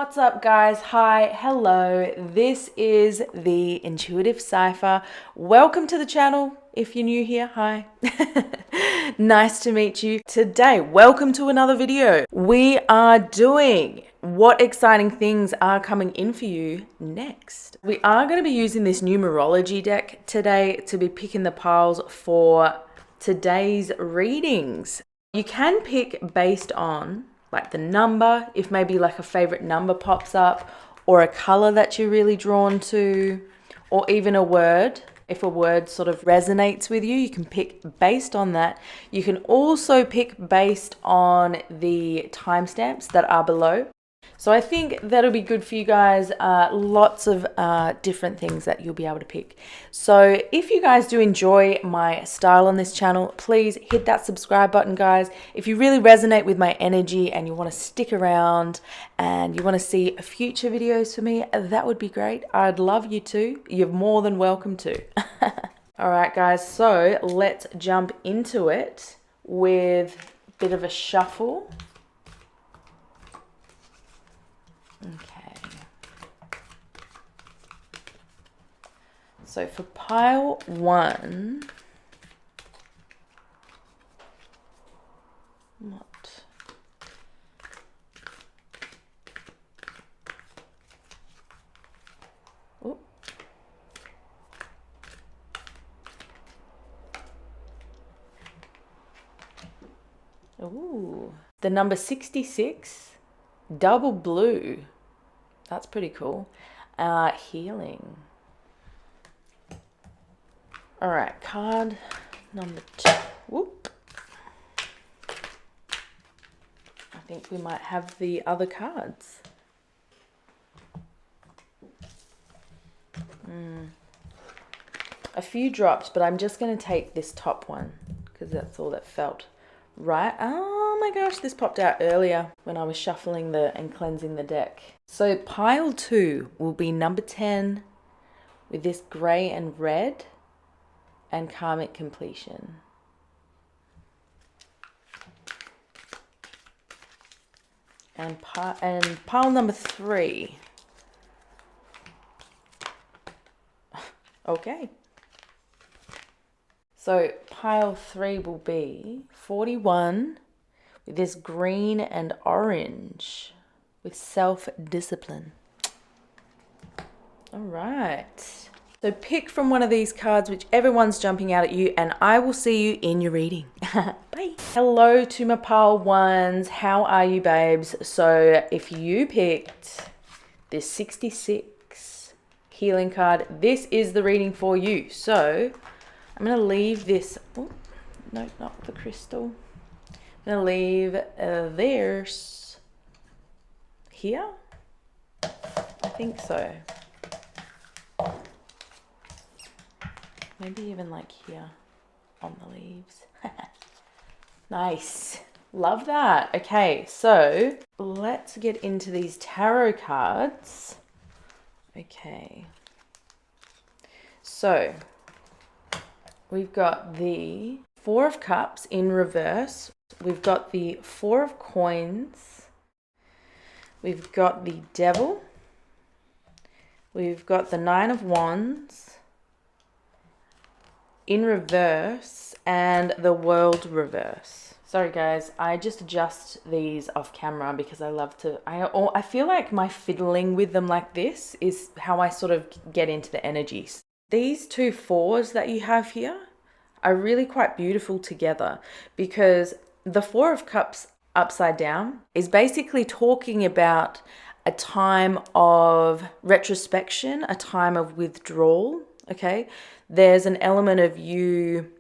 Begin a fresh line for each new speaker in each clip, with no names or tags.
What's up, guys? Hi, hello. This is the Intuitive Cipher. Welcome to the channel. If you're new here, hi. Nice to meet you. Today, welcome to another video. We are doing what exciting things are coming in for you next. We are going to be using this numerology deck today to be picking the piles for today's readings. You can pick based on like the number, if maybe like a favorite number pops up, or a color that you're really drawn to, or even a word. If a word sort of resonates with you, you can pick based on that. You can also pick based on the timestamps that are below. So I think that'll be good for you guys. Lots of different things that you'll be able to pick. So if you guys do enjoy my style on this channel, please hit that subscribe button, guys. If you really resonate with my energy and you want to stick around and you want to see future videos for me, that would be great. I'd love you to. You're more than welcome to. All right, guys. So let's jump into it with a bit of a shuffle. Okay, so for pile one, what? Oh. Ooh, the number 66, double blue. That's pretty cool. Healing. All right, card number 2. Whoop. I think we might have the other cards. A few dropped, but I'm just going to take this top one because that's all that felt right. Oh my gosh, this popped out earlier when I was shuffling and cleansing the deck. So pile 2 will be number 10 with this grey and red and karmic completion. And pile number 3. Okay. So pile 3 will be 41 with this green and orange with self-discipline. All right. So pick from one of these cards, whichever one's jumping out at you, and I will see you in your reading. Bye. Hello to my pile ones. How are you, babes? So if you picked this 66 healing card, this is the reading for you. So I'm going to leave this. Oh, no, not the crystal. I'm going to leave theirs here. I think so. Maybe even like here on the leaves. Nice. Love that. Okay, so let's get into these tarot cards. Okay. So we've got the 4 of Cups in reverse. We've got the 4 of Coins. We've got the Devil. We've got the 9 of Wands in reverse and the World reverse. Sorry guys, I just adjust these off camera because I love to, I feel like my fiddling with them like this is how I sort of get into the energies. These 2 4s that you have here are really quite beautiful together because the 4 of Cups upside down is basically talking about a time of retrospection, a time of withdrawal, okay? There's an element of you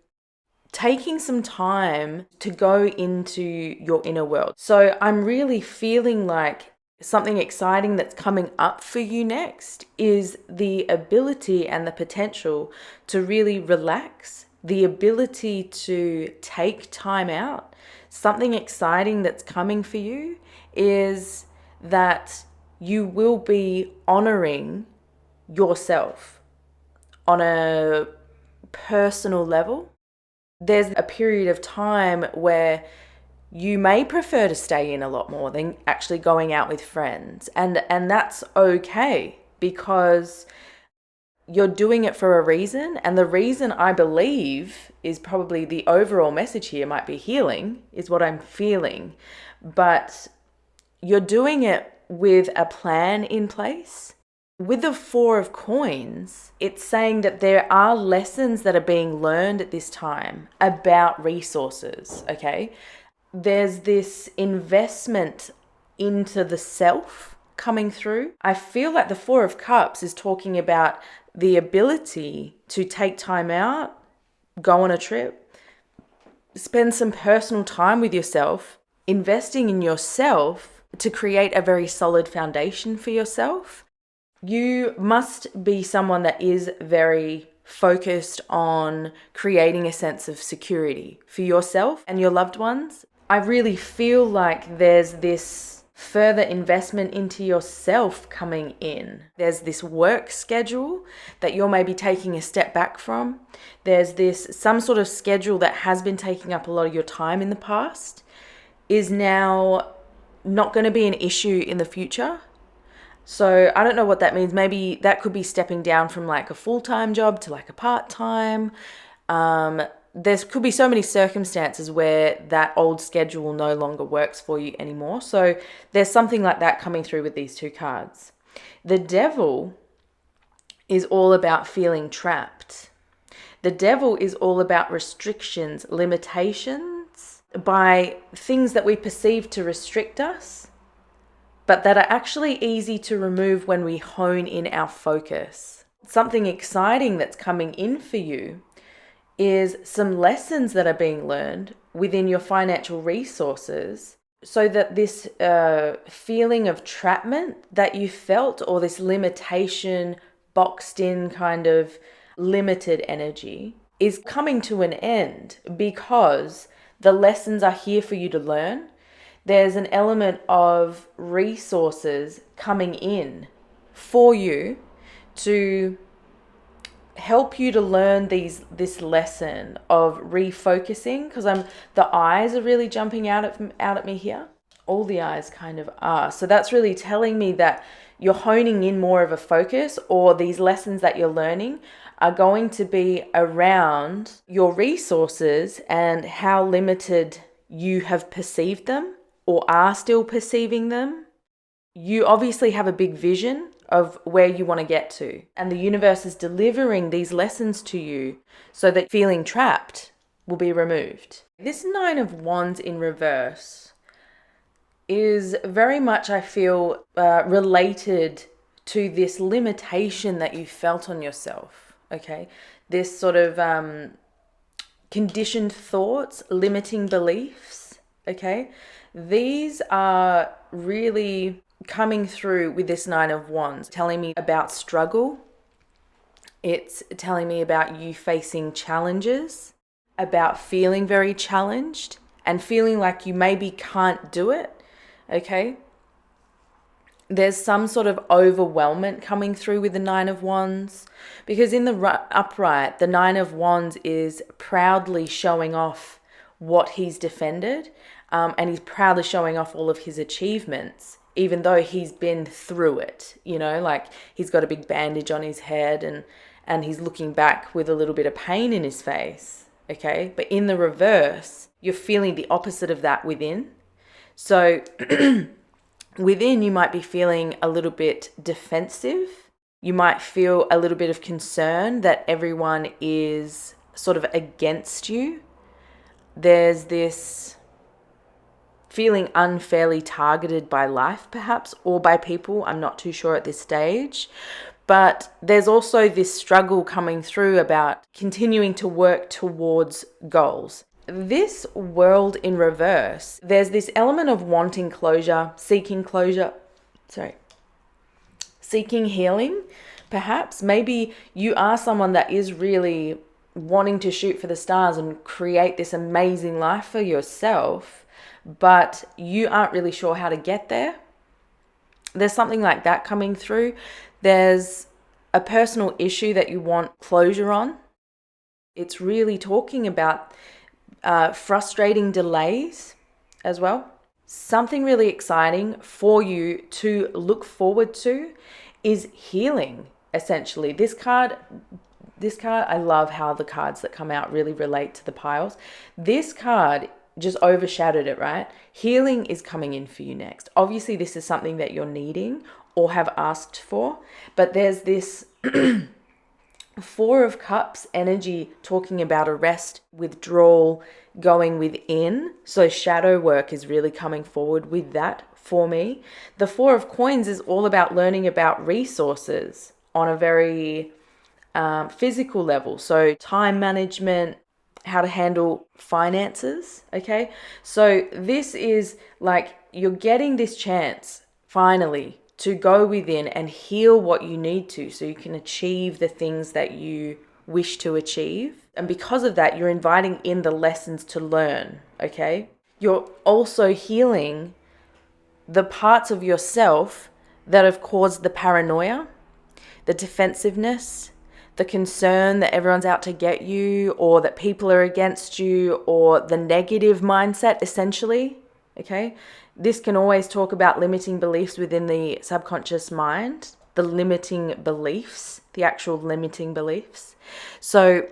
taking some time to go into your inner world. So I'm really feeling like something exciting that's coming up for you next is the ability and the potential to really relax, the ability to take time out. Something exciting that's coming for you is that you will be honoring yourself on a personal level. There's a period of time where you may prefer to stay in a lot more than actually going out with friends. And that's okay, because you're doing it for a reason. And the reason, I believe, is probably the overall message here might be healing, is what I'm feeling. But you're doing it with a plan in place. With the Four of Coins, it's saying that there are lessons that are being learned at this time about resources, okay? There's this investment into the self coming through. I feel like the Four of Cups is talking about the ability to take time out, go on a trip, spend some personal time with yourself, investing in yourself to create a very solid foundation for yourself. You must be someone that is very focused on creating a sense of security for yourself and your loved ones. I really feel like there's this further investment into yourself coming in. There's this work schedule that you're maybe taking a step back from. There's this some sort of schedule that has been taking up a lot of your time in the past is now not going to be an issue in the future. So I don't know what that means. Maybe that could be stepping down from like a full-time job to like a part-time. There could be so many circumstances where that old schedule no longer works for you anymore. So there's something like that coming through with these two cards. The Devil is all about feeling trapped. The Devil is all about restrictions, limitations, by things that we perceive to restrict us, but that are actually easy to remove when we hone in our focus. Something exciting that's coming in for you is some lessons that are being learned within your financial resources, so that this feeling of trapment that you felt, or this limitation, boxed in kind of limited energy, is coming to an end, because the lessons are here for you to learn. There's an element of resources coming in for you to help you to learn this lesson of refocusing, because the eyes are really jumping out at me here. All the eyes kind of are. So that's really telling me that you're honing in more of a focus, or these lessons that you're learning are going to be around your resources and how limited you have perceived them or are still perceiving them. You obviously have a big vision of where you want to get to, and the universe is delivering these lessons to you so that feeling trapped will be removed. This Nine of Wands in reverse is very much, I feel, related to this limitation that you felt on yourself, okay? This sort of conditioned thoughts, limiting beliefs, okay? These are really coming through with this Nine of Wands, telling me about struggle. It's telling me about you facing challenges, about feeling very challenged and feeling like you maybe can't do it, okay? There's some sort of overwhelmment coming through with the Nine of Wands, because in the upright, the Nine of Wands is proudly showing off what he's defended, and he's proudly showing off all of his achievements, even though he's been through it, you know, like he's got a big bandage on his head and he's looking back with a little bit of pain in his face, okay? But in the reverse, you're feeling the opposite of that within. So within, you might be feeling a little bit defensive. You might feel a little bit of concern that everyone is sort of against you. There's this feeling unfairly targeted by life, perhaps, or by people. I'm not too sure at this stage. But there's also this struggle coming through about continuing to work towards goals. This World in reverse, there's this element of wanting closure, seeking healing, perhaps. Maybe you are someone that is really wanting to shoot for the stars and create this amazing life for yourself, but you aren't really sure how to get there. There's something like that coming through. There's a personal issue that you want closure on. It's really talking about frustrating delays as well. Something really exciting for you to look forward to is healing, essentially. This card, I love how the cards that come out really relate to the piles. This card just overshadowed it, right? Healing is coming in for you next. Obviously, this is something that you're needing or have asked for, but there's this Four of Cups energy talking about a rest, withdrawal, going within. So shadow work is really coming forward with that for me. The Four of Coins is all about learning about resources on a very physical level. So time management, how to handle finances. Okay. So this is like you're getting this chance finally to go within and heal what you need to so you can achieve the things that you wish to achieve. And because of that, you're inviting in the lessons to learn, okay? You're also healing the parts of yourself that have caused the paranoia, the defensiveness, the concern that everyone's out to get you or that people are against you or the negative mindset, essentially, okay? This can always talk about limiting beliefs within the subconscious mind, the limiting beliefs, the actual limiting beliefs. So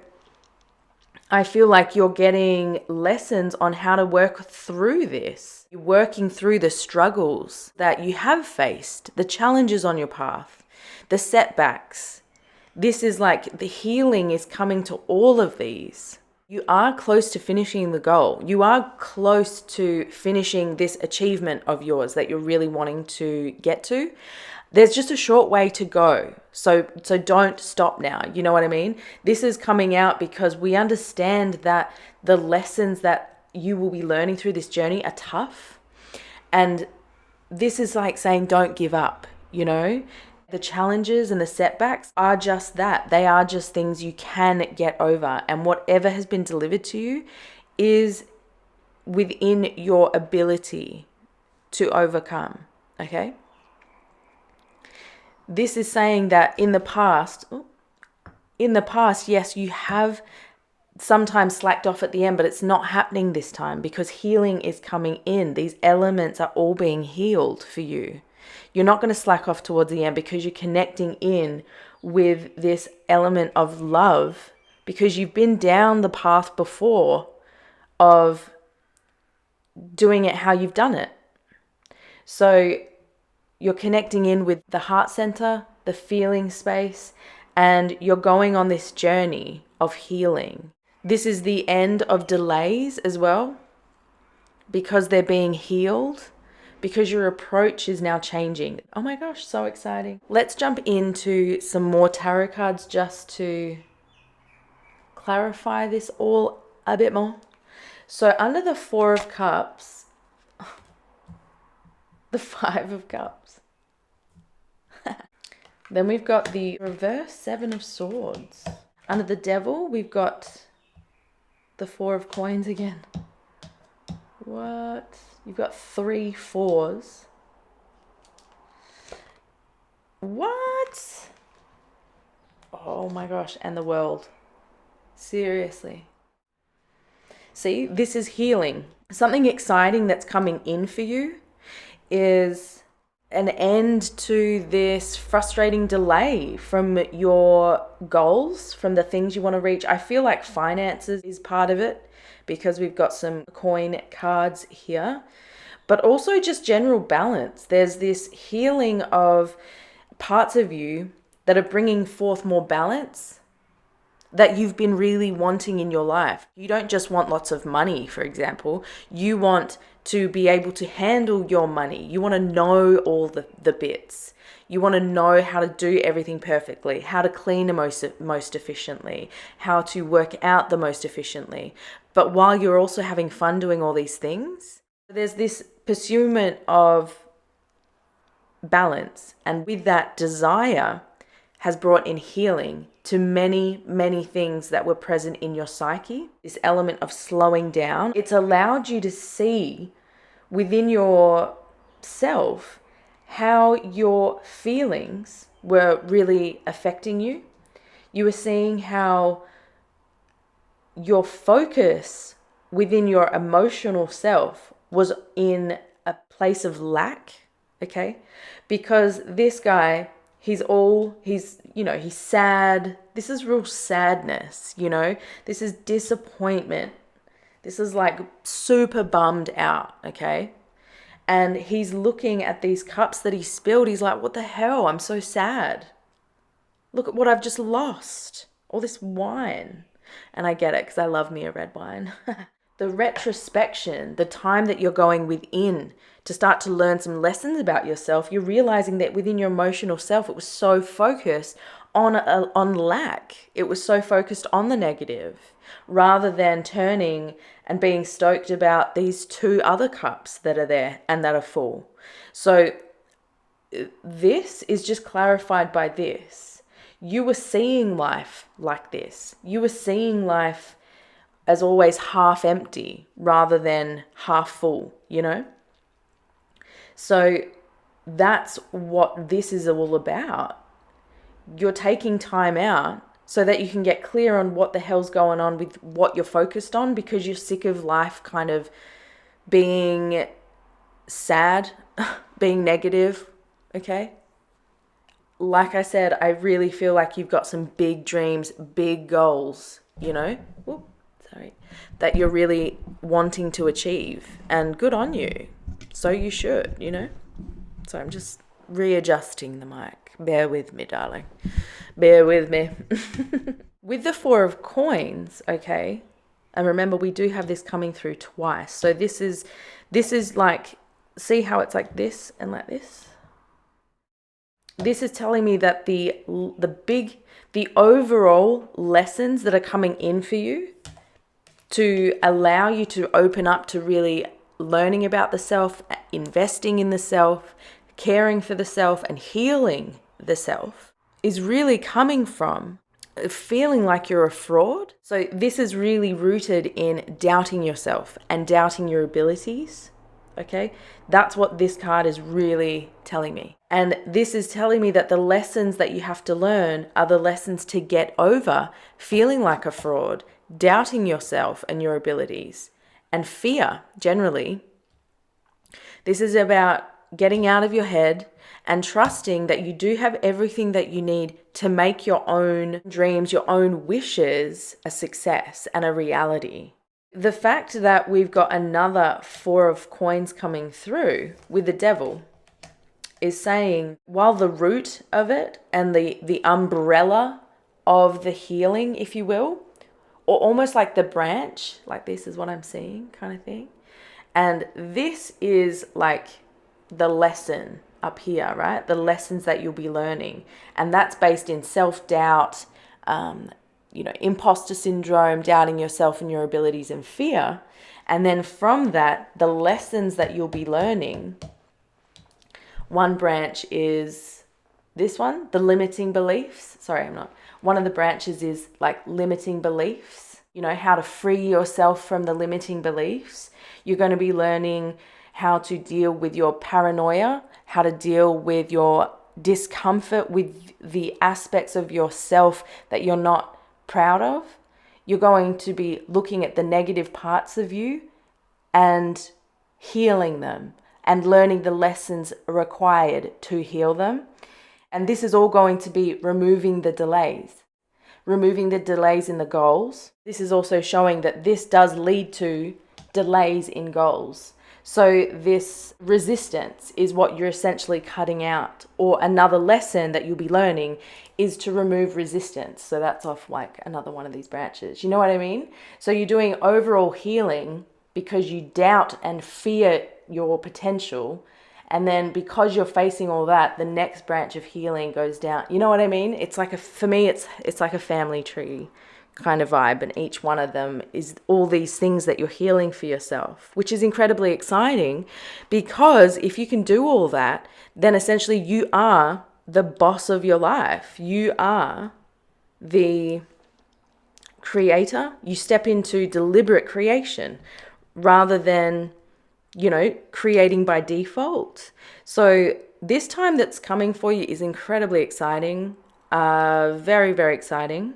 I feel like you're getting lessons on how to work through this. You're working through the struggles that you have faced, the challenges on your path, the setbacks. This is like the healing is coming to all of these. You are close to finishing the goal. You are close to finishing this achievement of yours that you're really wanting to get to. There's just a short way to go. So don't stop now. You know what I mean? This is coming out because we understand that the lessons that you will be learning through this journey are tough. And this is like saying, don't give up, you know? The challenges and the setbacks are just that. They are just things you can get over. And whatever has been delivered to you is within your ability to overcome. Okay? This is saying that in the past, yes, you have sometimes slacked off at the end, but it's not happening this time because healing is coming in. These elements are all being healed for you. You're not going to slack off towards the end because you're connecting in with this element of love because you've been down the path before of doing it how you've done it. So you're connecting in with the heart center, the feeling space, and you're going on this journey of healing. This is the end of delays as well because they're being healed. Because your approach is now changing. Oh my gosh, so exciting. Let's jump into some more tarot cards just to clarify this all a bit more. So under the Four of Cups, the Five of Cups. Then we've got the reverse Seven of Swords. Under the Devil, we've got the Four of Coins again. What? You've got 3 4s. What? Oh my gosh. And the World. Seriously. See, this is healing. Something exciting that's coming in for you is an end to this frustrating delay from your goals, from the things you want to reach. I feel like finances is part of it, because we've got some coin cards here, but also just general balance. There's this healing of parts of you that are bringing forth more balance that you've been really wanting in your life. You don't just want lots of money, for example. You want to be able to handle your money. You want to know all the bits. You want to know how to do everything perfectly, how to clean the most efficiently, how to work out the most efficiently. But while you're also having fun doing all these things, there's this pursuit of balance. And with that, desire has brought in healing to many, many things that were present in your psyche. This element of slowing down, it's allowed you to see within yourself how your feelings were really affecting you. You were seeing how your focus within your emotional self was in a place of lack, okay? Because this guy, he's sad. This is real sadness, This is disappointment. This is like super bummed out, okay? And he's looking at these cups that he spilled. He's like, what the hell? I'm so sad. Look at what I've just lost. All this wine. And I get it because I love me a red wine. The retrospection, the time that you're going within to start to learn some lessons about yourself, you're realizing that within your emotional self, it was so focused on lack. It was so focused on the negative rather than turning and being stoked about these two other cups that are there and that are full. So this is just clarified by this. You were seeing life like this. You were seeing life as always half empty rather than half full, So that's what this is all about. You're taking time out so that you can get clear on what the hell's going on with what you're focused on, because you're sick of life kind of being sad, being negative, okay? Like I said, I really feel like you've got some big dreams, big goals, that you're really wanting to achieve, and good on you. So you should, So I'm just readjusting the mic. Bear with me, darling. Bear with me. With the Four of Coins, okay, and remember we do have this coming through twice. So this is like, see how it's like this and like this? This is telling me that the overall lessons that are coming in for you to allow you to open up to really learning about the self, investing in the self, caring for the self, and healing the self is really coming from feeling like you're a fraud. So this is really rooted in doubting yourself and doubting your abilities. Okay, that's what this card is really telling me. And this is telling me that the lessons that you have to learn are the lessons to get over feeling like a fraud, doubting yourself and your abilities, and fear generally. This is about getting out of your head and trusting that you do have everything that you need to make your own dreams, your own wishes a success and a reality. The fact that we've got another Four of Coins coming through with the Devil is saying, while the root of it and the umbrella of the healing, if you will, or almost like the branch, like this is what I'm seeing kind of thing. And this is like the lesson up here, right? The lessons that you'll be learning. And that's based in self-doubt, imposter syndrome, doubting yourself and your abilities, and fear. And then from that, the lessons that you'll be learning, one branch is this one, the limiting beliefs. One of the branches is like limiting beliefs, how to free yourself from the limiting beliefs. You're going to be learning how to deal with your paranoia, how to deal with your discomfort with the aspects of yourself that you're not proud of. You're going to be looking at the negative parts of you and healing them and learning the lessons required to heal them. And this is all going to be removing the delays in the goals. This is also showing that this does lead to delays in goals. So this resistance is what you're essentially cutting out, or another lesson that you'll be learning is to remove resistance. So that's off like another one of these branches. You know what I mean? So you're doing overall healing because you doubt and fear your potential. And then because you're facing all that, the next branch of healing goes down. You know what I mean? It's like for me, it's like a family tree kind of vibe, and each one of them is all these things that you're healing for yourself, which is incredibly exciting, because if you can do all that, then essentially you are the boss of your life. You are the creator. You step into deliberate creation rather than creating by default. So this time that's coming for you is incredibly exciting, very, very exciting,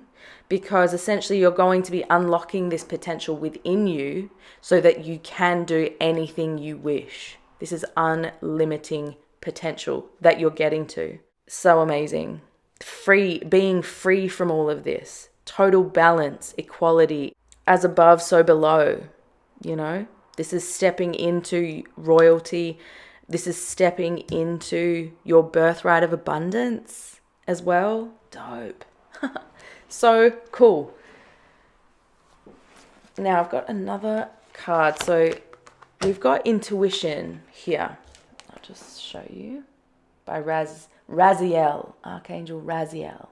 because essentially you're going to be unlocking this potential within you so that you can do anything you wish. This is unlimiting potential that you're getting to. So amazing. Being free from all of this. Total balance, equality, as above, so below, you know? This is stepping into royalty. This is stepping into your birthright of abundance as well. Dope. So cool. Now I've got another card. So we've got intuition here. I'll just show you. By Raziel, Archangel Raziel.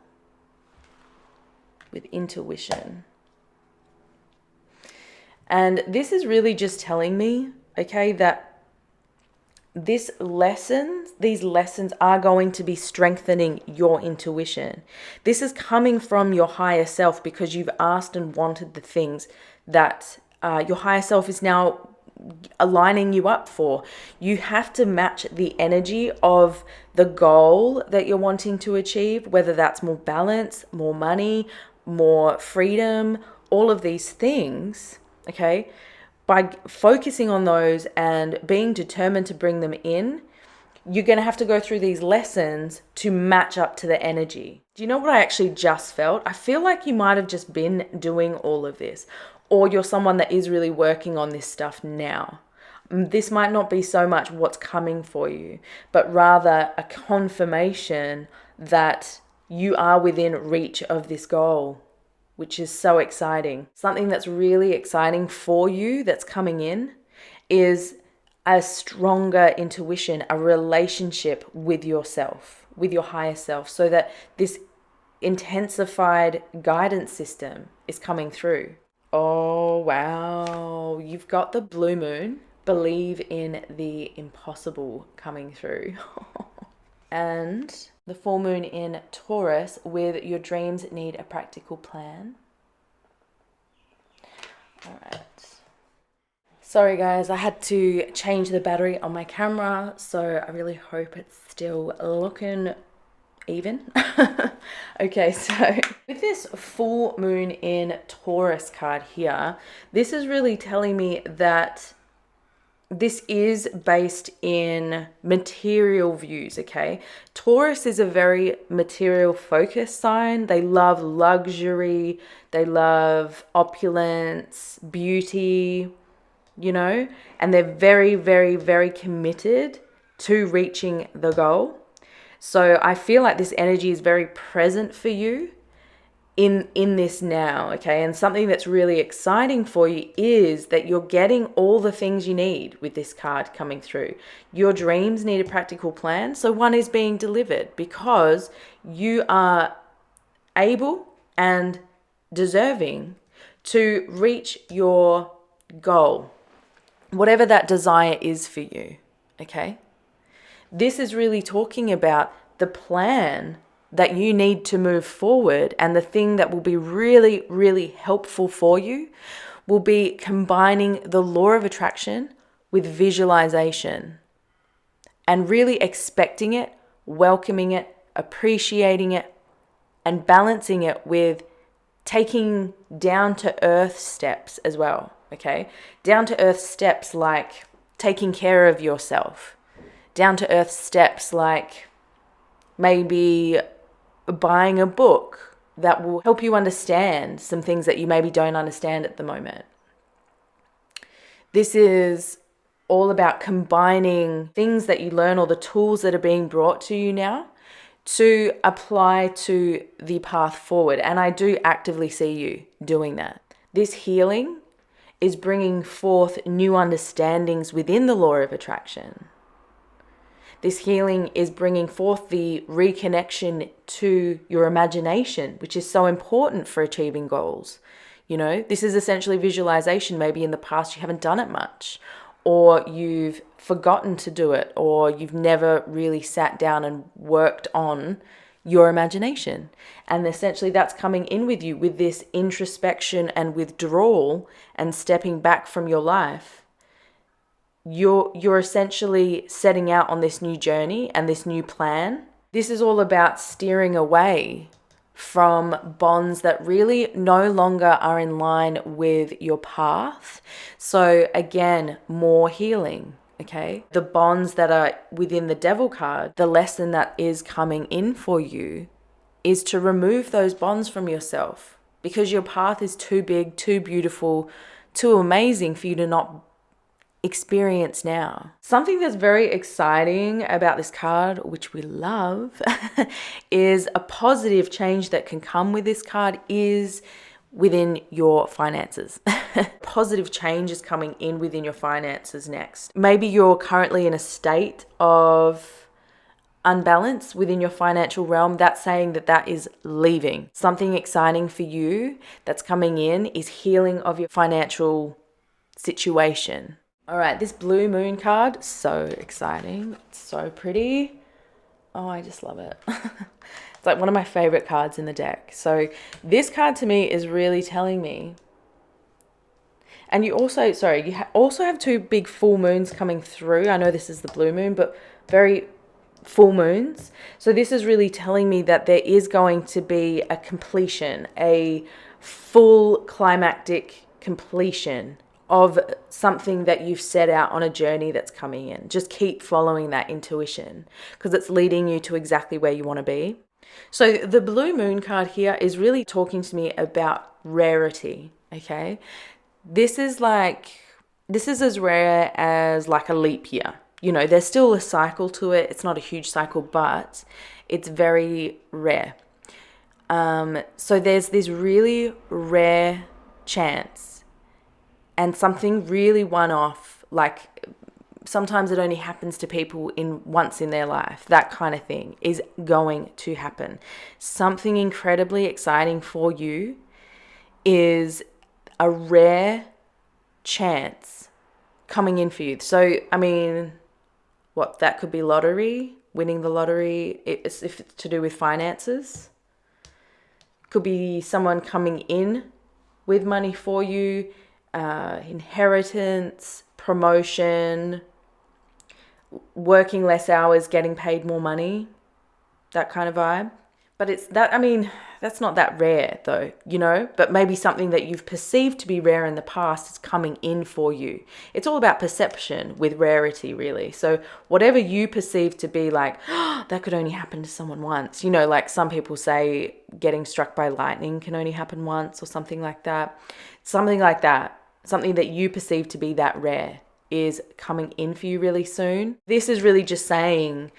With intuition. And this is really just telling me, okay, that these lessons are going to be strengthening your intuition. This is coming from your higher self because you've asked and wanted the things that your higher self is now aligning you up for. You have to match the energy of the goal that you're wanting to achieve, whether that's more balance, more money, more freedom, all of these things, okay? By focusing on those and being determined to bring them in, you're going to have to go through these lessons to match up to the energy. Do you know what I actually just felt? I feel like you might have just been doing all of this, or you're someone that is really working on this stuff now. This might not be so much what's coming for you, but rather a confirmation that you are within reach of this goal, which is so exciting. Something that's really exciting for you that's coming in is a stronger intuition, a relationship with yourself, with your higher self, so that this intensified guidance system is coming through. Oh, wow. You've got the blue moon. Believe in the impossible coming through. And the full moon in Taurus with your dreams need a practical plan. All right. Sorry guys, I had to change the battery on my camera, so I really hope it's still looking even. Okay, so with this full moon in Taurus card here, this is really telling me that this is based in material views, okay? Taurus is a very material focused sign. They love luxury, they love opulence, beauty, you know, and they're very, very, very committed to reaching the goal. So I feel like this energy is very present for you in this now, okay? And something that's really exciting for you is that you're getting all the things you need with this card coming through. Your dreams need a practical plan, so one is being delivered because you are able and deserving to reach your goal, whatever that desire is for you, okay? This is really talking about the plan that you need to move forward, and the thing that will be really, really helpful for you will be combining the law of attraction with visualization and really expecting it, welcoming it, appreciating it, and balancing it with taking down to earth steps as well, okay? Down to earth steps like taking care of yourself. Down to earth steps like maybe buying a book that will help you understand some things that you maybe don't understand at the moment. This is all about combining things that you learn or the tools that are being brought to you now to apply to the path forward. And I do actively see you doing that. This healing is bringing forth new understandings within the law of attraction. This healing is bringing forth the reconnection to your imagination, which is so important for achieving goals. You know, this is essentially visualization. Maybe in the past you haven't done it much, or you've forgotten to do it, or you've never really sat down and worked on your imagination. And essentially that's coming in with you with this introspection and withdrawal and stepping back from your life. You're essentially setting out on this new journey and this new plan. This is all about steering away from bonds that really no longer are in line with your path. So again, more healing. Okay, the bonds that are within the Devil card, the lesson that is coming in for you is to remove those bonds from yourself, because your path is too big, too beautiful, too amazing for you to not experience now. Something that's very exciting about this card, which we love, is a positive change that can come with this card is within your finances. Positive change is coming in within your finances next. Maybe you're currently in a state of unbalance within your financial realm. That's saying that that is leaving. Something exciting for you that's coming in is healing of your financial situation. All right, this blue moon card, so exciting. It's so pretty. Oh, I just love it. It's like one of my favorite cards in the deck. So this card to me is really telling me, and you also, you also have two big full moons coming through. I know this is the blue moon, but very full moons. So this is really telling me that there is going to be a completion, a full climactic completion of something that you've set out on a journey that's coming in. Just keep following that intuition, because it's leading you to exactly where you want to be. So the blue moon card here is really talking to me about rarity, okay? This is as rare as like a leap year. You know, there's still a cycle to it. It's not a huge cycle, but it's very rare. So there's this really rare chance and something really one-off, like sometimes it only happens to people once in their life. That kind of thing is going to happen. Something incredibly exciting for you is a rare chance coming in for you. So, I mean, what, that could be lottery, winning the lottery, if it's to do with finances. Could be someone coming in with money for you, inheritance, promotion, working less hours, getting paid more money, that kind of vibe. But it's that, I mean, that's not that rare though, you know, but maybe something that you've perceived to be rare in the past is coming in for you. It's all about perception with rarity, really. So whatever you perceive to be like, oh, that could only happen to someone once, you know, like some people say getting struck by lightning can only happen once or something like that. Something like that, something that you perceive to be that rare is coming in for you really soon. This is really just saying,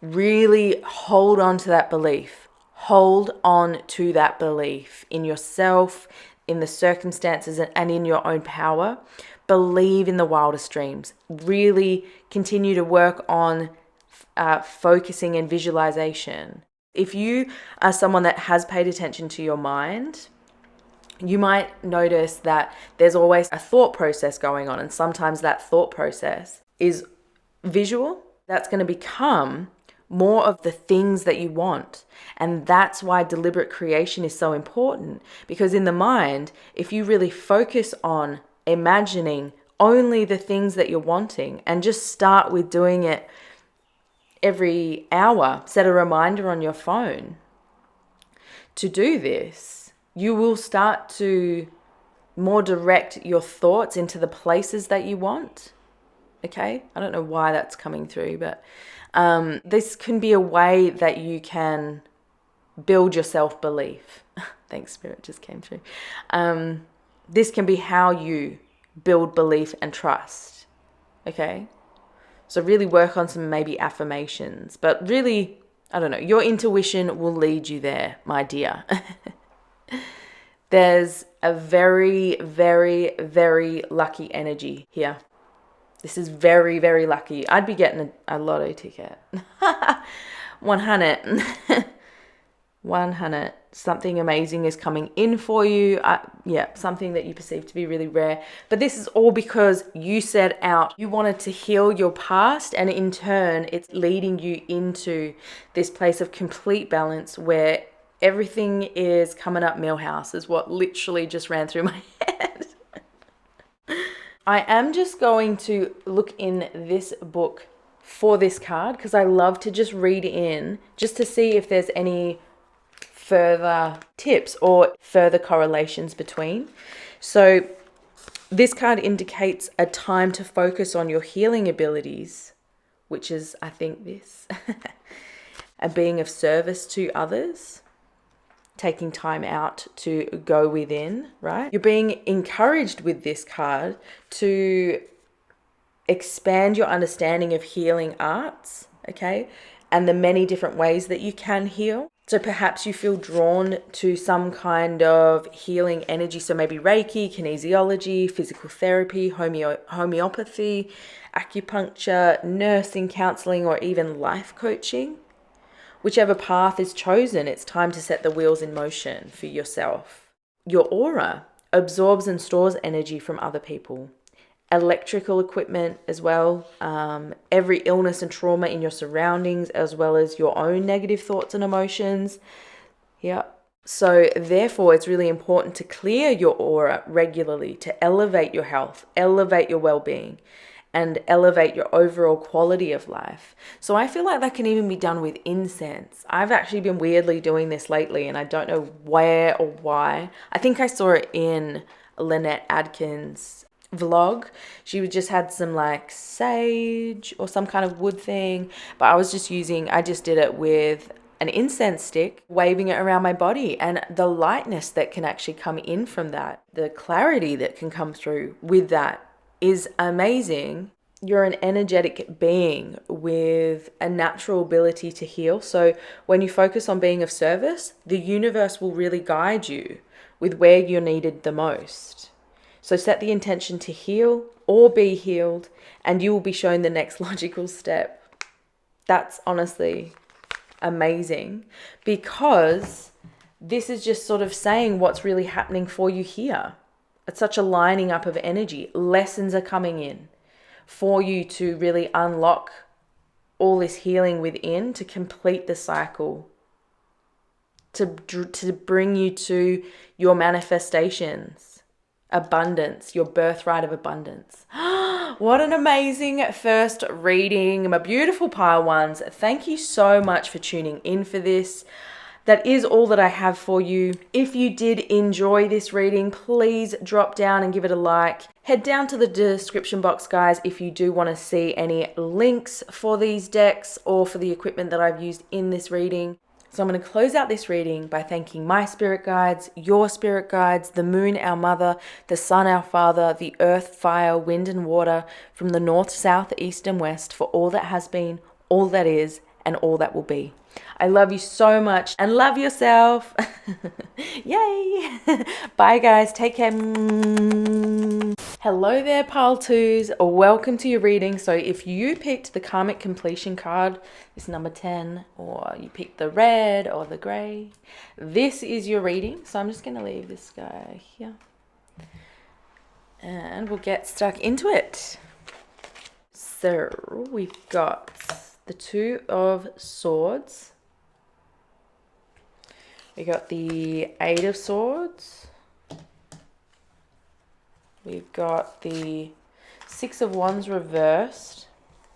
really hold on to that belief. Hold on to that belief in yourself, in the circumstances, and in your own power. Believe in the wildest dreams. Really continue to work on focusing and visualization. If you are someone that has paid attention to your mind, you might notice that there's always a thought process going on, and sometimes that thought process is visual. That's going to become more of the things that you want. And that's why deliberate creation is so important, because in the mind, if you really focus on imagining only the things that you're wanting and just start with doing it every hour, set a reminder on your phone to do this, you will start to more direct your thoughts into the places that you want. Okay? I don't know why that's coming through, but this can be a way that you can build your self-belief. Thanks, Spirit, just came through. This can be how you build belief and trust. Okay? So really work on some maybe affirmations, but really, I don't know, your intuition will lead you there, my dear. There's a very, very, very lucky energy here. This is very, very lucky. I'd be getting a lotto ticket. 100. 100. Something amazing is coming in for you. Yeah, something that you perceive to be really rare. But this is all because you set out. You wanted to heal your past, and in turn, it's leading you into this place of complete balance where everything is coming up millhouse, is what literally just ran through my head. I am just going to look in this book for this card because I love to just read in just to see if there's any further tips or further correlations between. So this card indicates a time to focus on your healing abilities, which is, I think, this, a being of service to others, taking time out to go within, right? You're being encouraged with this card to expand your understanding of healing arts, okay? And the many different ways that you can heal. So perhaps you feel drawn to some kind of healing energy. So maybe Reiki, kinesiology, physical therapy, homeopathy, acupuncture, nursing, counseling, or even life coaching. Whichever path is chosen, it's time to set the wheels in motion for yourself. Your aura absorbs and stores energy from other people. Electrical equipment as well, every illness and trauma in your surroundings, as well as your own negative thoughts and emotions. Yeah. So therefore, it's really important to clear your aura regularly to elevate your health, elevate your well-being, and elevate your overall quality of life. So I feel like that can even be done with incense. I've actually been weirdly doing this lately, and I don't know where or why. I think I saw it in Lynette Adkins' vlog. She just had some like sage or some kind of wood thing, but I just did it with an incense stick, waving it around my body, and the lightness that can actually come in from that, the clarity that can come through with that is amazing. You're an energetic being with a natural ability to heal. So when you focus on being of service, the universe will really guide you with where you're needed the most. So set the intention to heal or be healed, and you will be shown the next logical step. That's honestly amazing, because this is just sort of saying what's really happening for you here. It's such a lining up of energy. Lessons are coming in for you to really unlock all this healing within, to complete the cycle, to bring you to your manifestations. Abundance, your birthright of abundance. What an amazing first reading, my beautiful pile ones. Thank you so much for tuning in for this. That is all that I have for you. If you did enjoy this reading, please drop down and give it a like. Head down to the description box, guys, if you do want to see any links for these decks or for the equipment that I've used in this reading. So I'm going to close out this reading by thanking my spirit guides, your spirit guides, the moon, our mother, the sun, our father, the earth, fire, wind, and water, from the north, south, east, and west, for all that has been, all that is, and all that will be. I love you so much, and love yourself. Yay. Bye, guys. Take care. Hello there, pile twos. Welcome to your reading. So if you picked the Karmic completion card, this number 10, or you picked the red or the gray, this is your reading. So I'm just going to leave this guy here, and we'll get stuck into it. So we've got the Two of Swords. We got the Eight of Swords. We've got the Six of Wands reversed.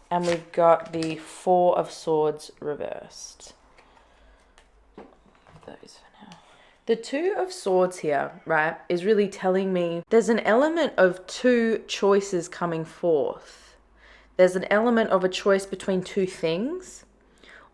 And we've got the Four of Swords reversed. Those for now. The Two of Swords here, right, is really telling me there's an element of two choices coming forth. There's an element of a choice between two things,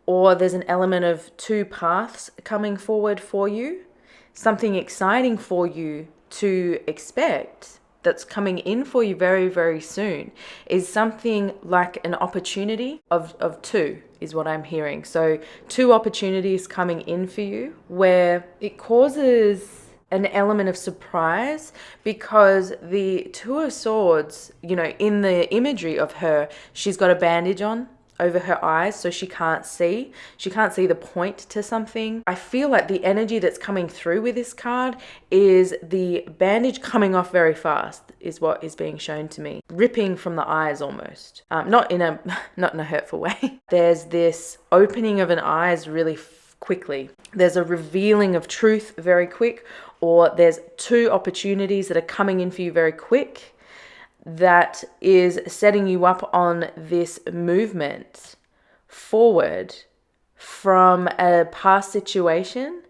or there's an element of two paths coming forward for you. Something exciting for you to expect that's coming in for you very, very soon is something like an opportunity of two is what I'm hearing. So two opportunities coming in for you where it causes an element of surprise, because the Two of Swords, you know, in the imagery of her, she's got a bandage on over her eyes, so she can't see the point to something. I feel like the energy that's coming through with this card is the bandage coming off very fast is what is being shown to me, ripping from the eyes almost, not in a hurtful way. There's this opening of an eyes really quickly. There's a revealing of truth very quick, or there's two opportunities that are coming in for you very quick that is setting you up on this movement forward from a past situation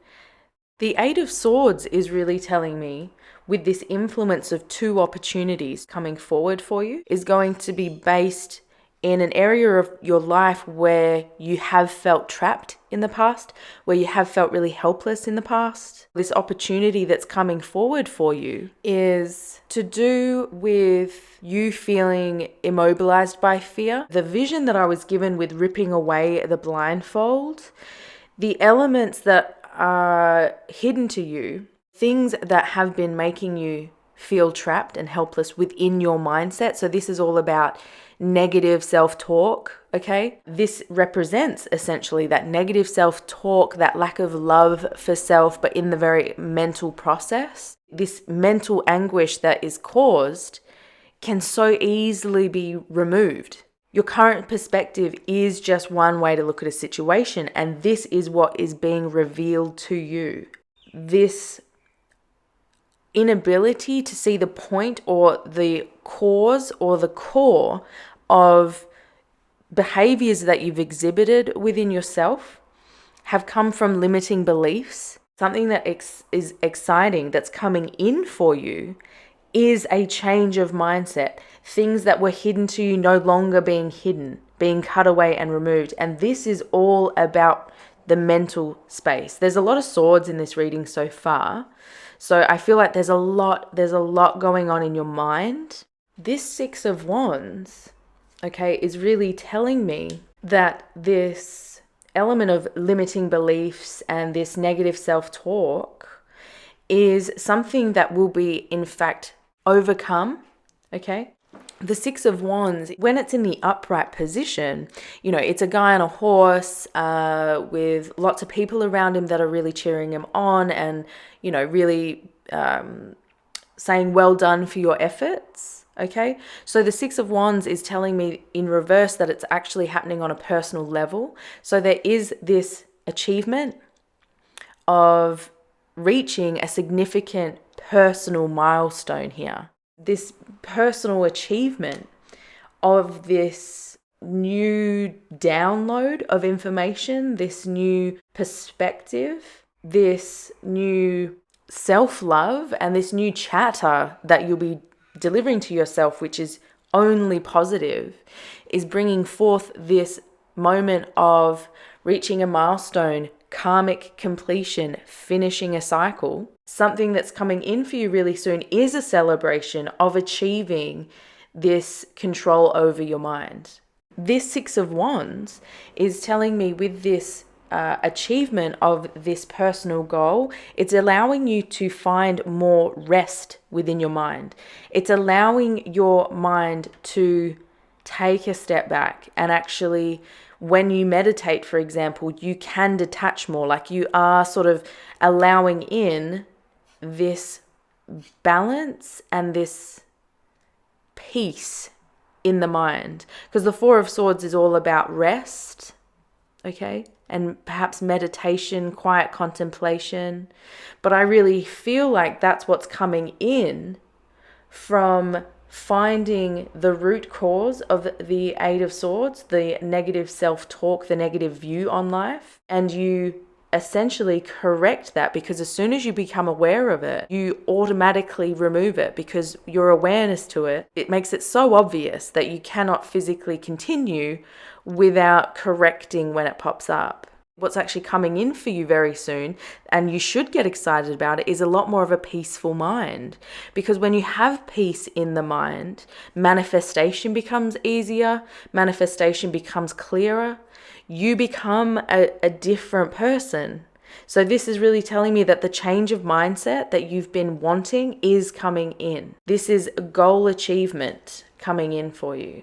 The Eight of Swords is really telling me, with this influence of two opportunities coming forward for you, is going to be based in an area of your life where you have felt trapped in the past, where you have felt really helpless in the past. This opportunity that's coming forward for you is to do with you feeling immobilized by fear. The vision that I was given with ripping away the blindfold, the elements that are hidden to you, things that have been making you feel trapped and helpless within your mindset. So this is all about negative self-talk, okay? This represents essentially that negative self-talk, that lack of love for self, but in the very mental process. This mental anguish that is caused can so easily be removed. Your current perspective is just one way to look at a situation, and this is what is being revealed to you. This inability to see the point or the cause or the core of behaviors that you've exhibited within yourself have come from limiting beliefs. Something that is exciting that's coming in for you is a change of mindset. Things that were hidden to you no longer being hidden, being cut away and removed. And this is all about the mental space. There's a lot of swords in this reading so far. So I feel like there's a lot going on in your mind. This Six of Wands, okay, is really telling me that this element of limiting beliefs and this negative self-talk is something that will be, in fact, overcome, okay? The Six of Wands, when it's in the upright position, you know, it's a guy on a horse with lots of people around him that are really cheering him on and, you know, really saying well done for your efforts, okay? So the Six of Wands is telling me in reverse that it's actually happening on a personal level. So there is this achievement of reaching a significant personal milestone here. This personal achievement of this new download of information, this new perspective, this new self-love, and this new chatter that you'll be delivering to yourself, which is only positive, is bringing forth this moment of reaching a milestone, karmic completion, finishing a cycle. Something that's coming in for you really soon is a celebration of achieving this control over your mind. This Six of Wands is telling me with this achievement of this personal goal, it's allowing you to find more rest within your mind. It's allowing your mind to take a step back and actually, when you meditate, for example, you can detach more. Like you are sort of allowing in this balance and this peace in the mind, because the Four of Swords is all about rest, okay, and perhaps meditation, quiet contemplation. But I really feel like that's what's coming in from finding the root cause of the Eight of Swords, the negative self-talk, the negative view on life, and you essentially correct that, because as soon as you become aware of it, you automatically remove it, because your awareness to it, it makes it so obvious that you cannot physically continue without correcting when it pops up. What's actually coming in for you very soon, and you should get excited about it, is a lot more of a peaceful mind. Because when you have peace in the mind, manifestation becomes easier, manifestation becomes clearer. You become a different person. So this is really telling me that the change of mindset that you've been wanting is coming in. This is a goal achievement coming in for you.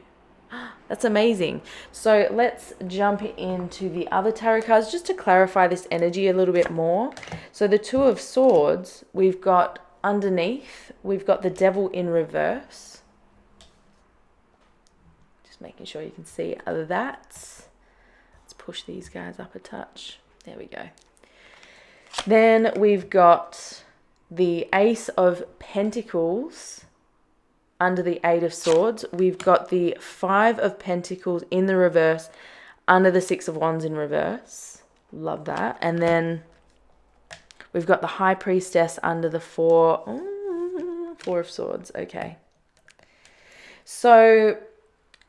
That's amazing. So let's jump into the other tarot cards just to clarify this energy a little bit more. So the Two of Swords, we've got underneath, we've got the Devil in reverse. Just making sure you can see that. Push these guys up a touch. There we go. Then we've got the Ace of Pentacles under the Eight of Swords. We've got the Five of Pentacles in the reverse under the Six of Wands in reverse. Love that. And then We've got the High Priestess under the Four of Swords. Okay. So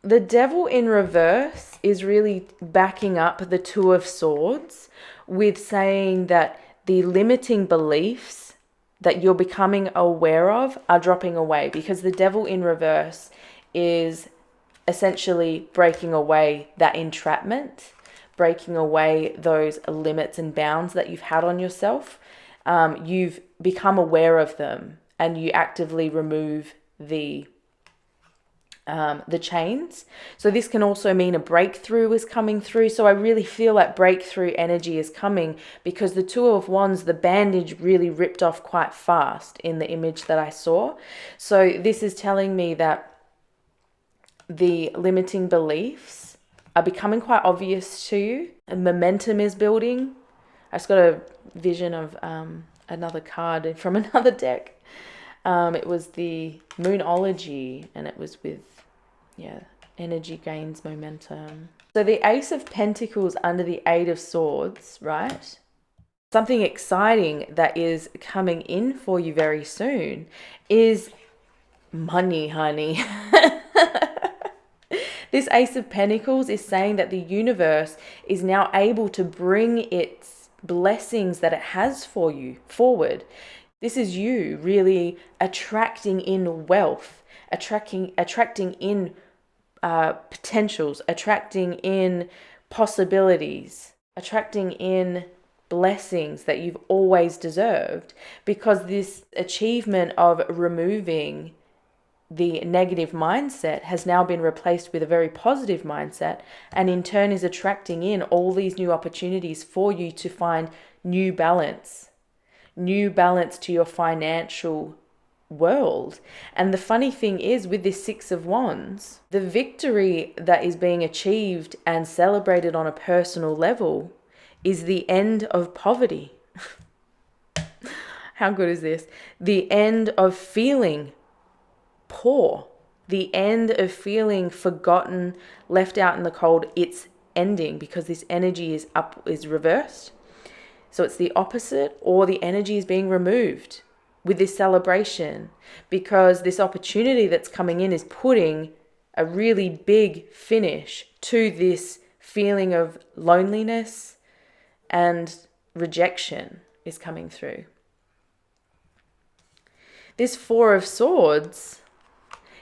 the Devil in reverse is really backing up the Two of Swords with saying that the limiting beliefs that you're becoming aware of are dropping away, because the Devil in reverse is essentially breaking away that entrapment, breaking away those limits and bounds that you've had on yourself. You've become aware of them and you actively remove the chains. So this can also mean a breakthrough is coming through. So I really feel like breakthrough energy is coming, because the Two of Wands, the bandage really ripped off quite fast in the image that I saw. So this is telling me that the limiting beliefs are becoming quite obvious to you, and momentum is building. I just got a vision of another card from another deck. It was the Moonology, and it was with, energy gains momentum. So the Ace of Pentacles under the Eight of Swords, right? Something exciting that is coming in for you very soon is money, honey. This Ace of Pentacles is saying that the universe is now able to bring its blessings that it has for you forward. This is you really attracting in wealth, attracting in potentials, attracting in possibilities, attracting in blessings that you've always deserved, because this achievement of removing the negative mindset has now been replaced with a very positive mindset, and in turn is attracting in all these new opportunities for you to find new balance to your financial world. And the funny thing is, with this Six of Wands, the victory that is being achieved and celebrated on a personal level is the end of poverty. How good is this? The end of feeling poor, the end of feeling forgotten, left out in the cold. It's ending, because this energy is reversed. So it's the opposite, or the energy is being removed with this celebration, because this opportunity that's coming in is putting a really big finish to this feeling of loneliness and rejection is coming through. This Four of Swords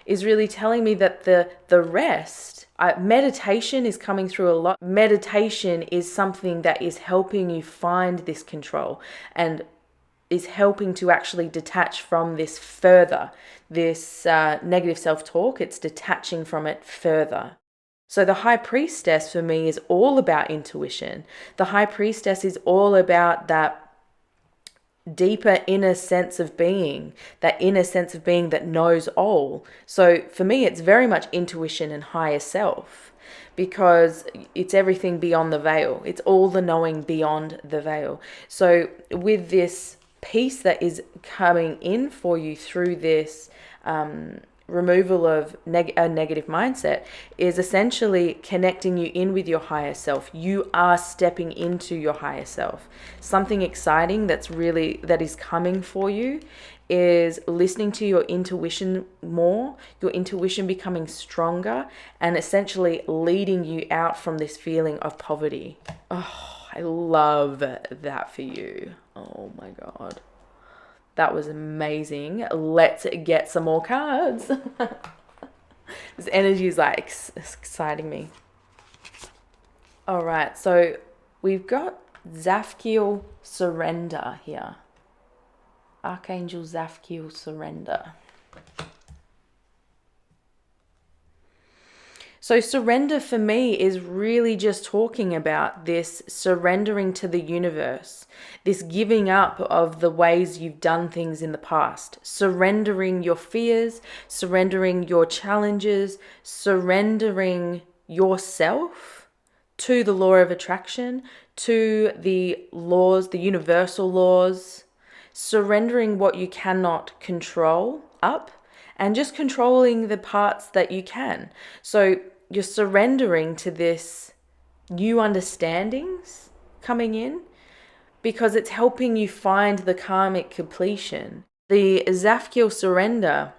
is really telling me that the rest, meditation is coming through a lot. Meditation is something that is helping you find this control and is helping to actually detach from this further, this negative self-talk. It's detaching from it further. So the High Priestess for me is all about intuition. The High Priestess is all about that deeper inner sense of being, that inner sense of being that knows all. So for me, it's very much intuition and higher self, because it's everything beyond the veil. It's all the knowing beyond the veil. So with this peace that is coming in for you through this removal of a negative mindset, is essentially connecting you in with your higher self. You are stepping into your higher self. Something exciting that is coming for you is listening to your intuition more, your intuition becoming stronger, and essentially leading you out from this feeling of poverty. Oh, I love that for you. Oh my God. That was amazing. Let's get some more cards. This energy is like exciting me. All right, so we've got Zafkiel Surrender here. Archangel Zafkiel Surrender. So surrender for me is really just talking about this surrendering to the universe, this giving up of the ways you've done things in the past, surrendering your fears, surrendering your challenges, surrendering yourself to the law of attraction, to the laws, the universal laws, surrendering what you cannot control up, and just controlling the parts that you can. So you're surrendering to this new understandings coming in, because it's helping you find the karmic completion. The Zafkiel surrender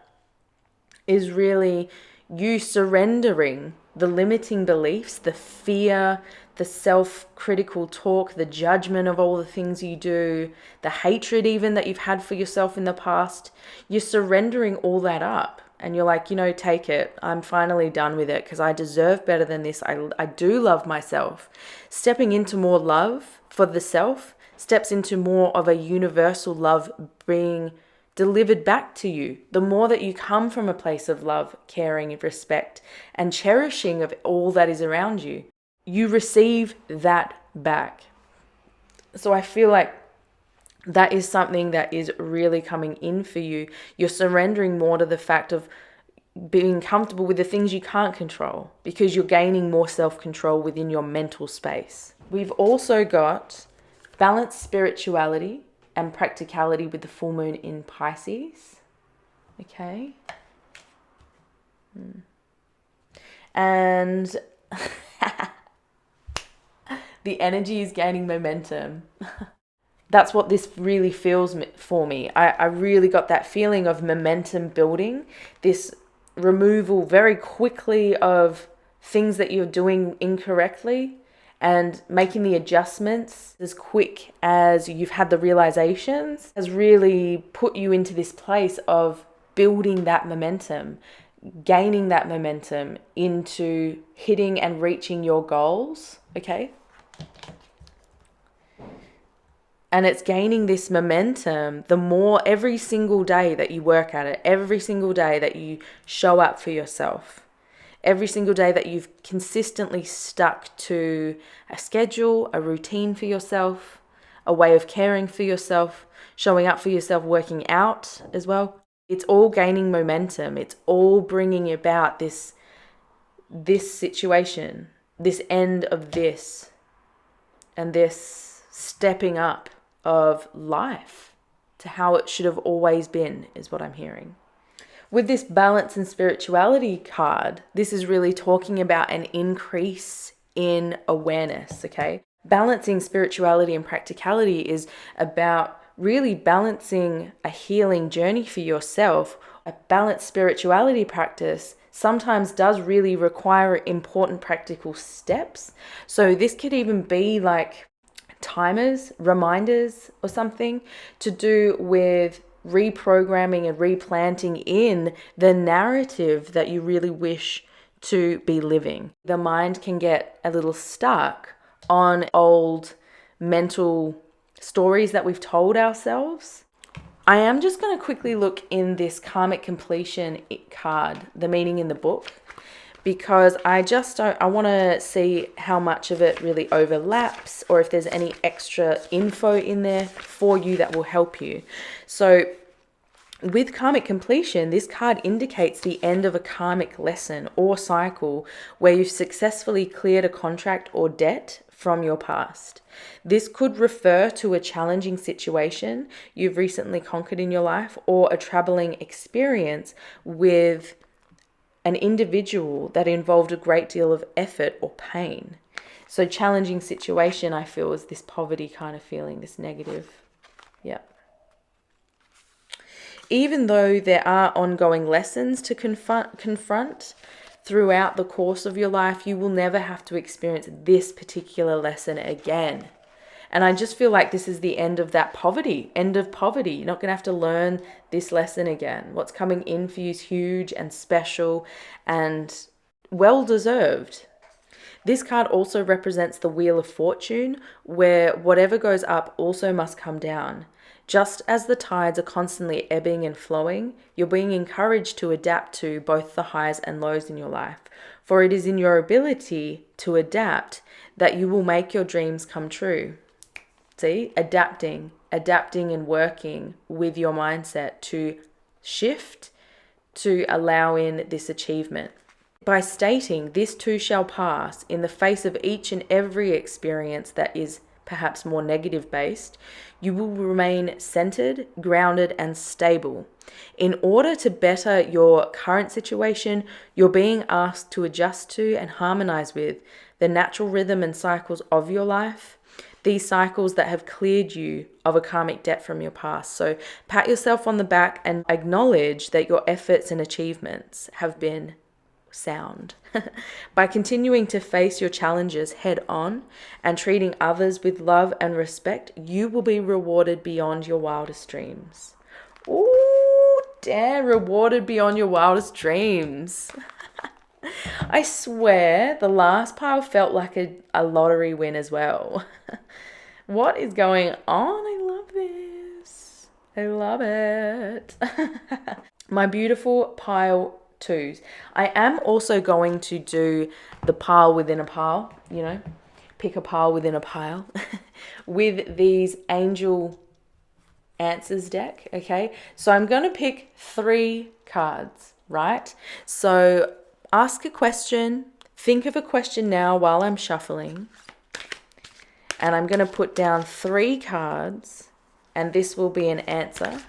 is really you surrendering the limiting beliefs, the fear, the self-critical talk, the judgment of all the things you do, the hatred even that you've had for yourself in the past. You're surrendering all that up. And you're like, you know, take it. I'm finally done with it because I deserve better than this. I do love myself. Stepping into more love for the self steps into more of a universal love being delivered back to you. The more that you come from a place of love, caring, respect, and cherishing of all that is around you, you receive that back. So I feel like that is something that is really coming in for you. You're surrendering more to the fact of being comfortable with the things you can't control because you're gaining more self-control within your mental space. We've also got balanced spirituality and practicality with the full moon in Pisces. Okay. And the energy is gaining momentum. That's what this really feels for me. I really got that feeling of momentum building, this removal very quickly of things that you're doing incorrectly and making the adjustments as quick as you've had the realizations has really put you into this place of building that momentum, gaining that momentum into hitting and reaching your goals, okay? And it's gaining this momentum the more every single day that you work at it, every single day that you show up for yourself, every single day that you've consistently stuck to a schedule, a routine for yourself, a way of caring for yourself, showing up for yourself, working out as well. It's all gaining momentum. It's all bringing about this situation, this end of this, and this stepping up of life to how it should have always been is what I'm hearing. With this balance and spirituality card, this is really talking about an increase in awareness, okay? Balancing spirituality and practicality is about really balancing a healing journey for yourself. A balanced spirituality practice sometimes does really require important practical steps. So this could even be like timers, reminders or something to do with reprogramming and replanting in the narrative that you really wish to be living. The mind can get a little stuck on old mental stories that we've told ourselves. I am just going to quickly look in this karmic completion card, the meaning in the book, because I want to see how much of it really overlaps or if there's any extra info in there for you that will help you. So with karmic completion, this card indicates the end of a karmic lesson or cycle where you've successfully cleared a contract or debt from your past. This could refer to a challenging situation you've recently conquered in your life or a troubling experience with an individual that involved a great deal of effort or pain. So challenging situation, I feel, is this poverty kind of feeling, this negative. Yeah. Even though there are ongoing lessons to confront throughout the course of your life, you will never have to experience this particular lesson again. And I just feel like this is the end of that poverty, end of poverty. You're not going to have to learn this lesson again. What's coming in for you is huge and special and well-deserved. This card also represents the Wheel of Fortune, where whatever goes up also must come down. Just as the tides are constantly ebbing and flowing, you're being encouraged to adapt to both the highs and lows in your life. For it is in your ability to adapt that you will make your dreams come true. See, adapting and working with your mindset to shift, to allow in this achievement. By stating this too shall pass in the face of each and every experience that is perhaps more negative based, you will remain centered, grounded, and stable. In order to better your current situation, you're being asked to adjust to and harmonize with the natural rhythm and cycles of your life. these cycles that have cleared you of a karmic debt from your past. So pat yourself on the back and acknowledge that your efforts and achievements have been sound. By continuing to face your challenges head on and treating others with love and respect, you will be rewarded beyond your wildest dreams. Ooh, damn, rewarded beyond your wildest dreams. I swear the last pile felt like a lottery win as well. What is going on? I love this. I love it. My beautiful pile twos. I am also going to do the pile within a pile, you know, pick a pile within a pile with these angel answers deck. Okay, so I'm going to pick 3 cards, right? So ask a question, think of a question now while I'm shuffling, and I'm going to put down 3 cards, and this will be an answer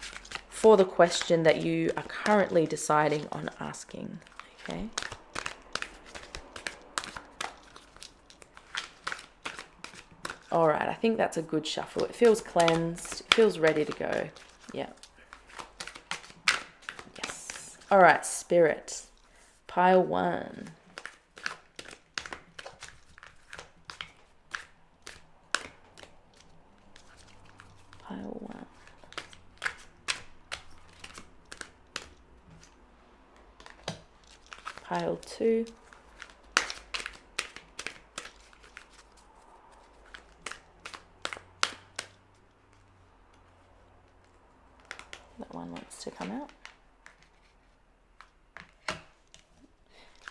for the question that you are currently deciding on asking. Okay. All right, I think that's a good shuffle. It feels cleansed, it feels ready to go. Yeah. Yes. All right, Spirit. Pile 1. Pile 1. Pile 2. That one wants to come out.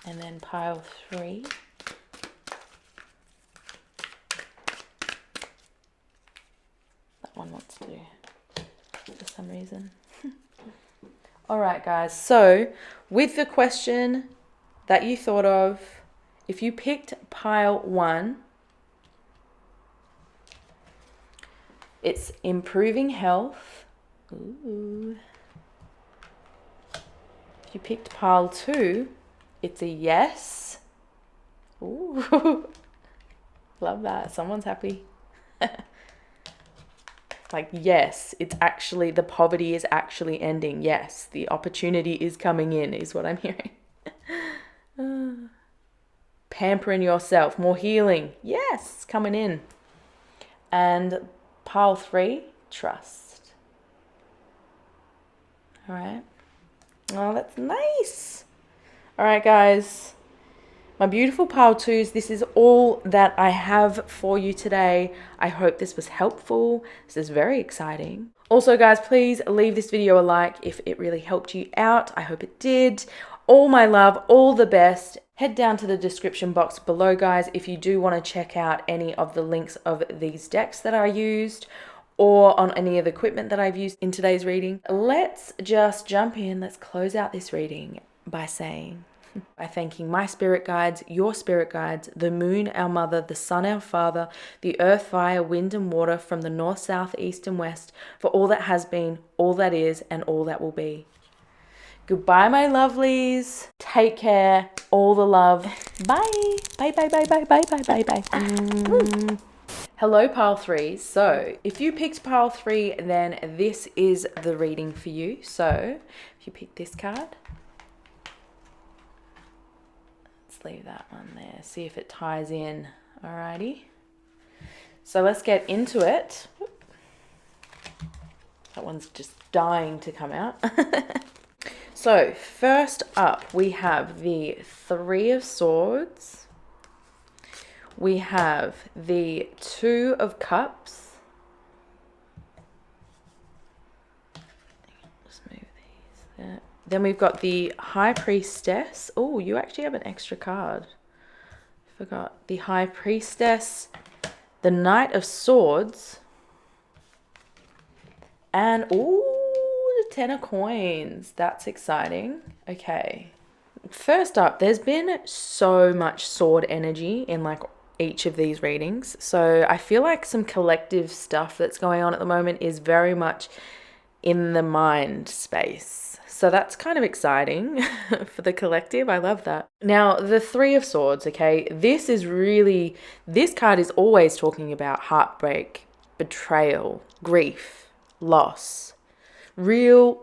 And then pile 3. That one wants to for some reason. All right, guys. So with the question that you thought of, if you picked pile 1, it's improving health. Ooh. If you picked pile 2, it's a yes. Ooh. Love that. Someone's happy. Like, yes, it's actually, the poverty is actually ending. Yes, the opportunity is coming in, is what I'm hearing. Pampering yourself, more healing. Yes, coming in. And pile 3, trust. All right. Oh, that's nice. All right, guys. My beautiful pile 2s, this is all that I have for you today. I hope this was helpful. This is very exciting. Also, guys, please leave this video a like if it really helped you out. I hope it did. All my love, all the best. Head down to the description box below, guys, if you do want to check out any of the links of these decks that I used or on any of the equipment that I've used in today's reading. Let's just jump in. Let's close out this reading by thanking my spirit guides, your spirit guides, the moon, our mother, the sun, our father, the earth, fire, wind, and water from the north, south, east, and west for all that has been, all that is, and all that will be. Goodbye, my lovelies. Take care. All the love. Bye. Bye, bye, bye, bye, bye, bye, bye, bye. Hello, pile 3. So if you picked pile 3, then this is the reading for you. So if you pick this card, let's leave that one there. See if it ties in. Alrighty. So let's get into it. That one's just dying to come out. So first up, we have the 3 of Swords. We have the 2 of Cups. Let's move these there. Then we've got the High Priestess. Oh, you actually have an extra card. Forgot. The High Priestess, the Knight of Swords, and ooh, the 10 of Coins. That's exciting. Okay. First up, there's been so much sword energy in like each of these readings. So I feel like some collective stuff that's going on at the moment is very much in the mind space. So that's kind of exciting for the collective. I love that. Now, the Three of Swords, okay, this card is always talking about heartbreak, betrayal, grief, loss, real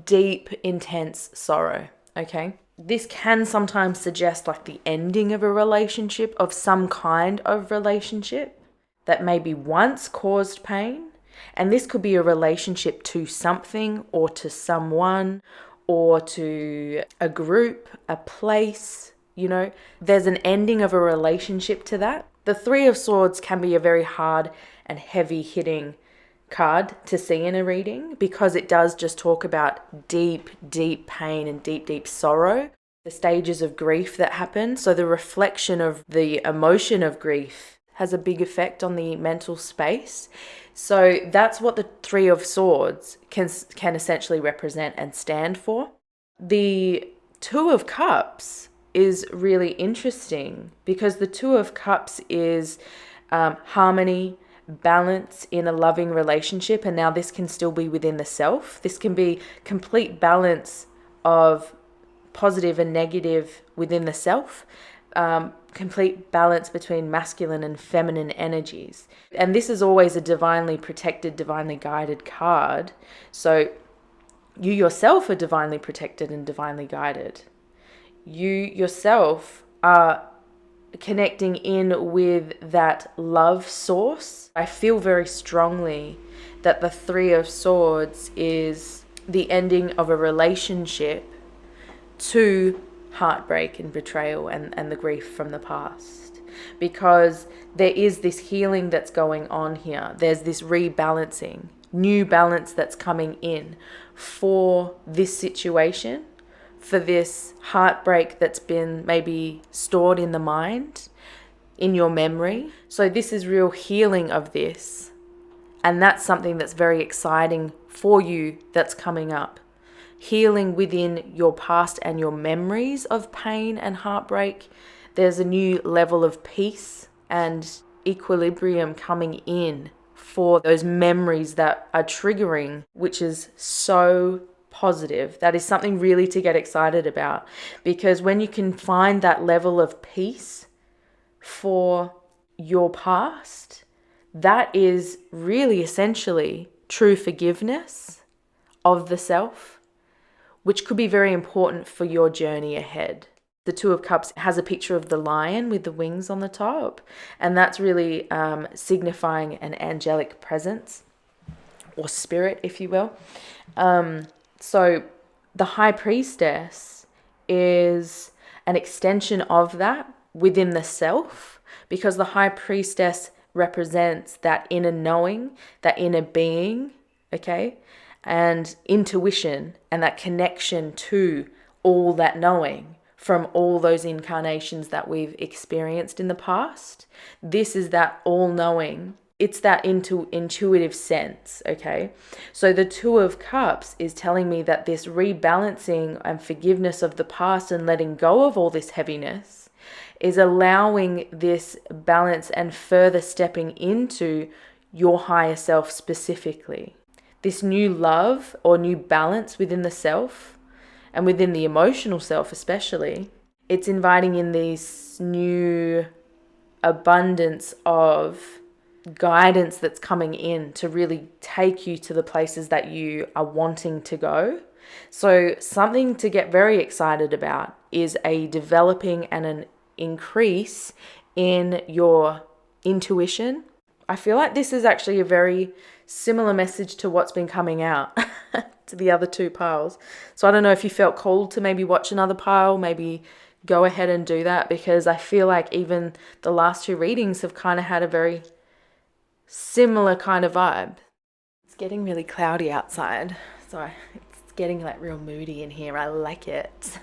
deep, intense sorrow, okay? This can sometimes suggest like the ending of a relationship, of some kind of relationship that maybe once caused pain. And this could be a relationship to something or to someone or to a group, a place, you know. There's an ending of a relationship to that. The Three of Swords can be a very hard and heavy hitting card to see in a reading because it does just talk about deep, deep pain and deep, deep sorrow, the stages of grief that happen. So the reflection of the emotion of grief has a big effect on the mental space. So that's what the Three of Swords can essentially represent and stand for. The Two of Cups is really interesting because the Two of Cups is harmony, balance in a loving relationship. And now this can still be within the self. This can be complete balance of positive and negative within the self. Complete balance between masculine and feminine energies. And this is always a divinely protected, divinely guided card. So you yourself are divinely protected and divinely guided. You yourself are connecting in with that love source. I feel very strongly that the Three of Swords is the ending of a relationship to heartbreak and betrayal and the grief from the past, because there is this healing that's going on here. There's this rebalancing, new balance that's coming in for this situation, for this heartbreak that's been maybe stored in the mind, in your memory. So this is real healing of this, and that's something that's very exciting for you that's coming up. Healing within your past and your memories of pain and heartbreak. There's a new level of peace and equilibrium coming in for those memories that are triggering, which is so positive. That is something really to get excited about, because when you can find that level of peace for your past, that is really essentially true forgiveness of the self, which could be very important for your journey ahead. The Two of Cups has a picture of the lion with the wings on the top, and that's really signifying an angelic presence or spirit, if you will. So the High Priestess is an extension of that within the self, because the High Priestess represents that inner knowing, that inner being, okay? And intuition and that connection to all that knowing from all those incarnations that we've experienced in the past. This is that all-knowing. It's that intuitive sense, okay? So the Two of Cups is telling me that this rebalancing and forgiveness of the past and letting go of all this heaviness is allowing this balance and further stepping into your higher self specifically. This new love or new balance within the self and within the emotional self especially, it's inviting in this new abundance of guidance that's coming in to really take you to the places that you are wanting to go. So something to get very excited about is a developing and an increase in your intuition. I feel like this is actually a very similar message to what's been coming out to the other two piles. So I don't know if you felt called to maybe watch another pile, maybe go ahead and do that, because I feel like even the last two readings have kind of had a very similar kind of vibe. It's getting really cloudy outside, so it's getting like real moody in here. I like it.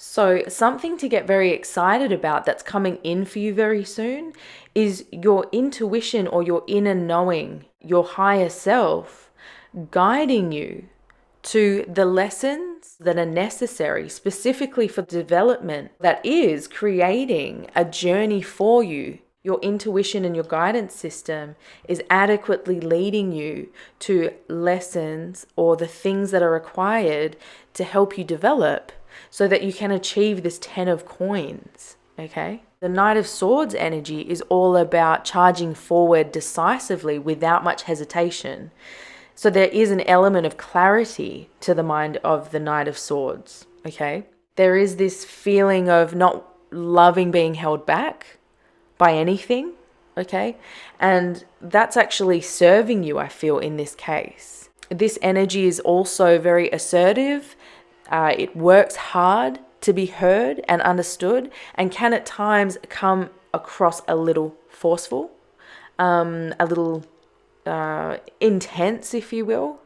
So something to get very excited about that's coming in for you very soon is your intuition or your inner knowing, your higher self guiding you to the lessons that are necessary specifically for development that is creating a journey for you, your intuition and your guidance system is adequately leading you to lessons or the things that are required to help you develop so that you can achieve this 10 of coins, okay? The Knight of Swords energy is all about charging forward decisively without much hesitation. So there is an element of clarity to the mind of the Knight of Swords, okay? There is this feeling of not loving being held back by anything, okay? And that's actually serving you, I feel, in this case. This energy is also very assertive. It works hard to be heard and understood, and can at times come across a little forceful, a little intense, if you will.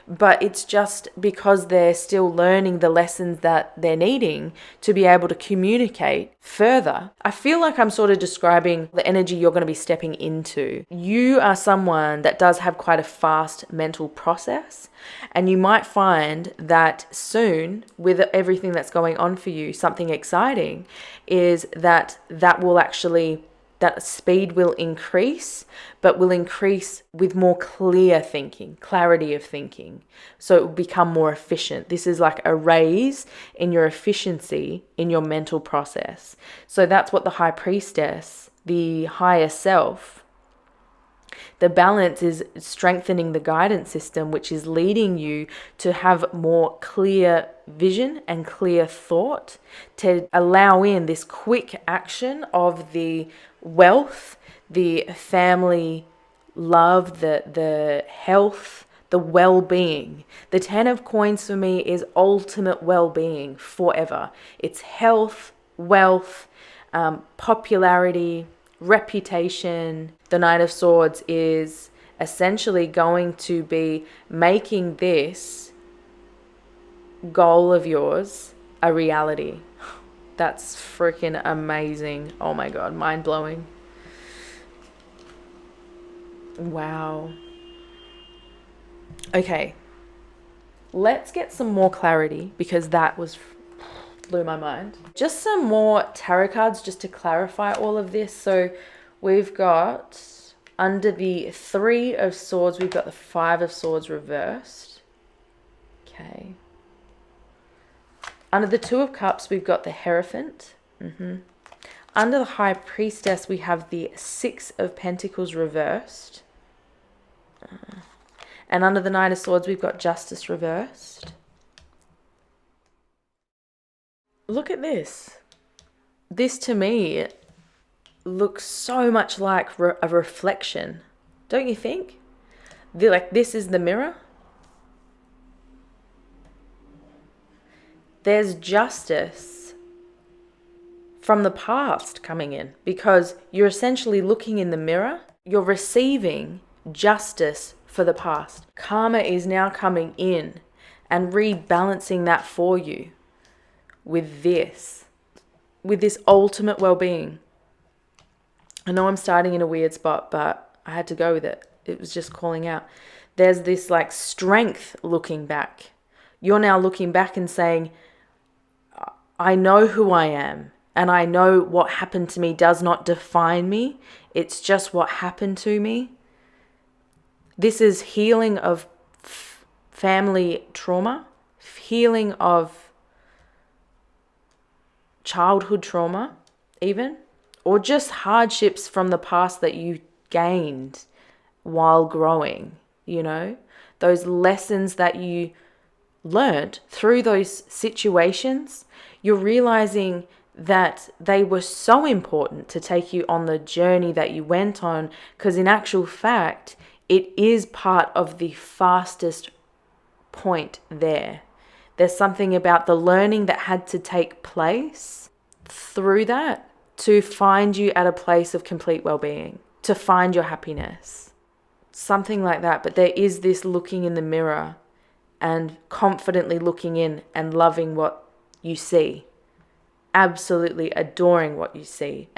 But it's just because they're still learning the lessons that they're needing to be able to communicate further. I feel like I'm sort of describing the energy you're going to be stepping into. You are someone that does have quite a fast mental process, and you might find that soon, with everything that's going on for you, something exciting is that that speed will increase, but will increase with more clear thinking, clarity of thinking. So it will become more efficient. This is like a raise in your efficiency in your mental process. So that's what the High Priestess, the higher self, the balance is strengthening the guidance system, which is leading you to have more clear vision and clear thought to allow in this quick action of the wealth, the family love, the health, the well-being. The 10 of coins for me is ultimate well-being forever. It's health, wealth, popularity, reputation. The Knight of Swords is essentially going to be making this goal of yours a reality. That's freaking amazing. Oh my God, mind blowing. Wow. Okay, let's get some more clarity, because that blew my mind. Just some more tarot cards just to clarify all of this. So we've got, under the 3 of Swords, we've got the 5 of Swords reversed. Okay. Under the 2 of Cups, we've got the Hierophant. Under the High Priestess, we have the 6 of Pentacles reversed. And under the Knight of Swords, we've got Justice reversed. Look at this. This to me looks so much like a reflection. Don't you think? Like this is the mirror. There's justice from the past coming in, because you're essentially looking in the mirror. You're receiving justice for the past. Karma is now coming in and rebalancing that for you with this ultimate well-being. I know I'm starting in a weird spot, but I had to go with it. It was just calling out. There's this like strength looking back. You're now looking back and saying, I know who I am, and I know what happened to me does not define me. It's just what happened to me. This is healing of family trauma, healing of childhood trauma even, or just hardships from the past that you gained while growing, you know, those lessons that you learned through those situations. You're realizing that they were so important to take you on the journey that you went on, because in actual fact, it is part of the fastest point there. There's something about the learning that had to take place through that to find you at a place of complete well-being, to find your happiness, something like that. But there is this looking in the mirror and confidently looking in and loving what you see, absolutely adoring what you see,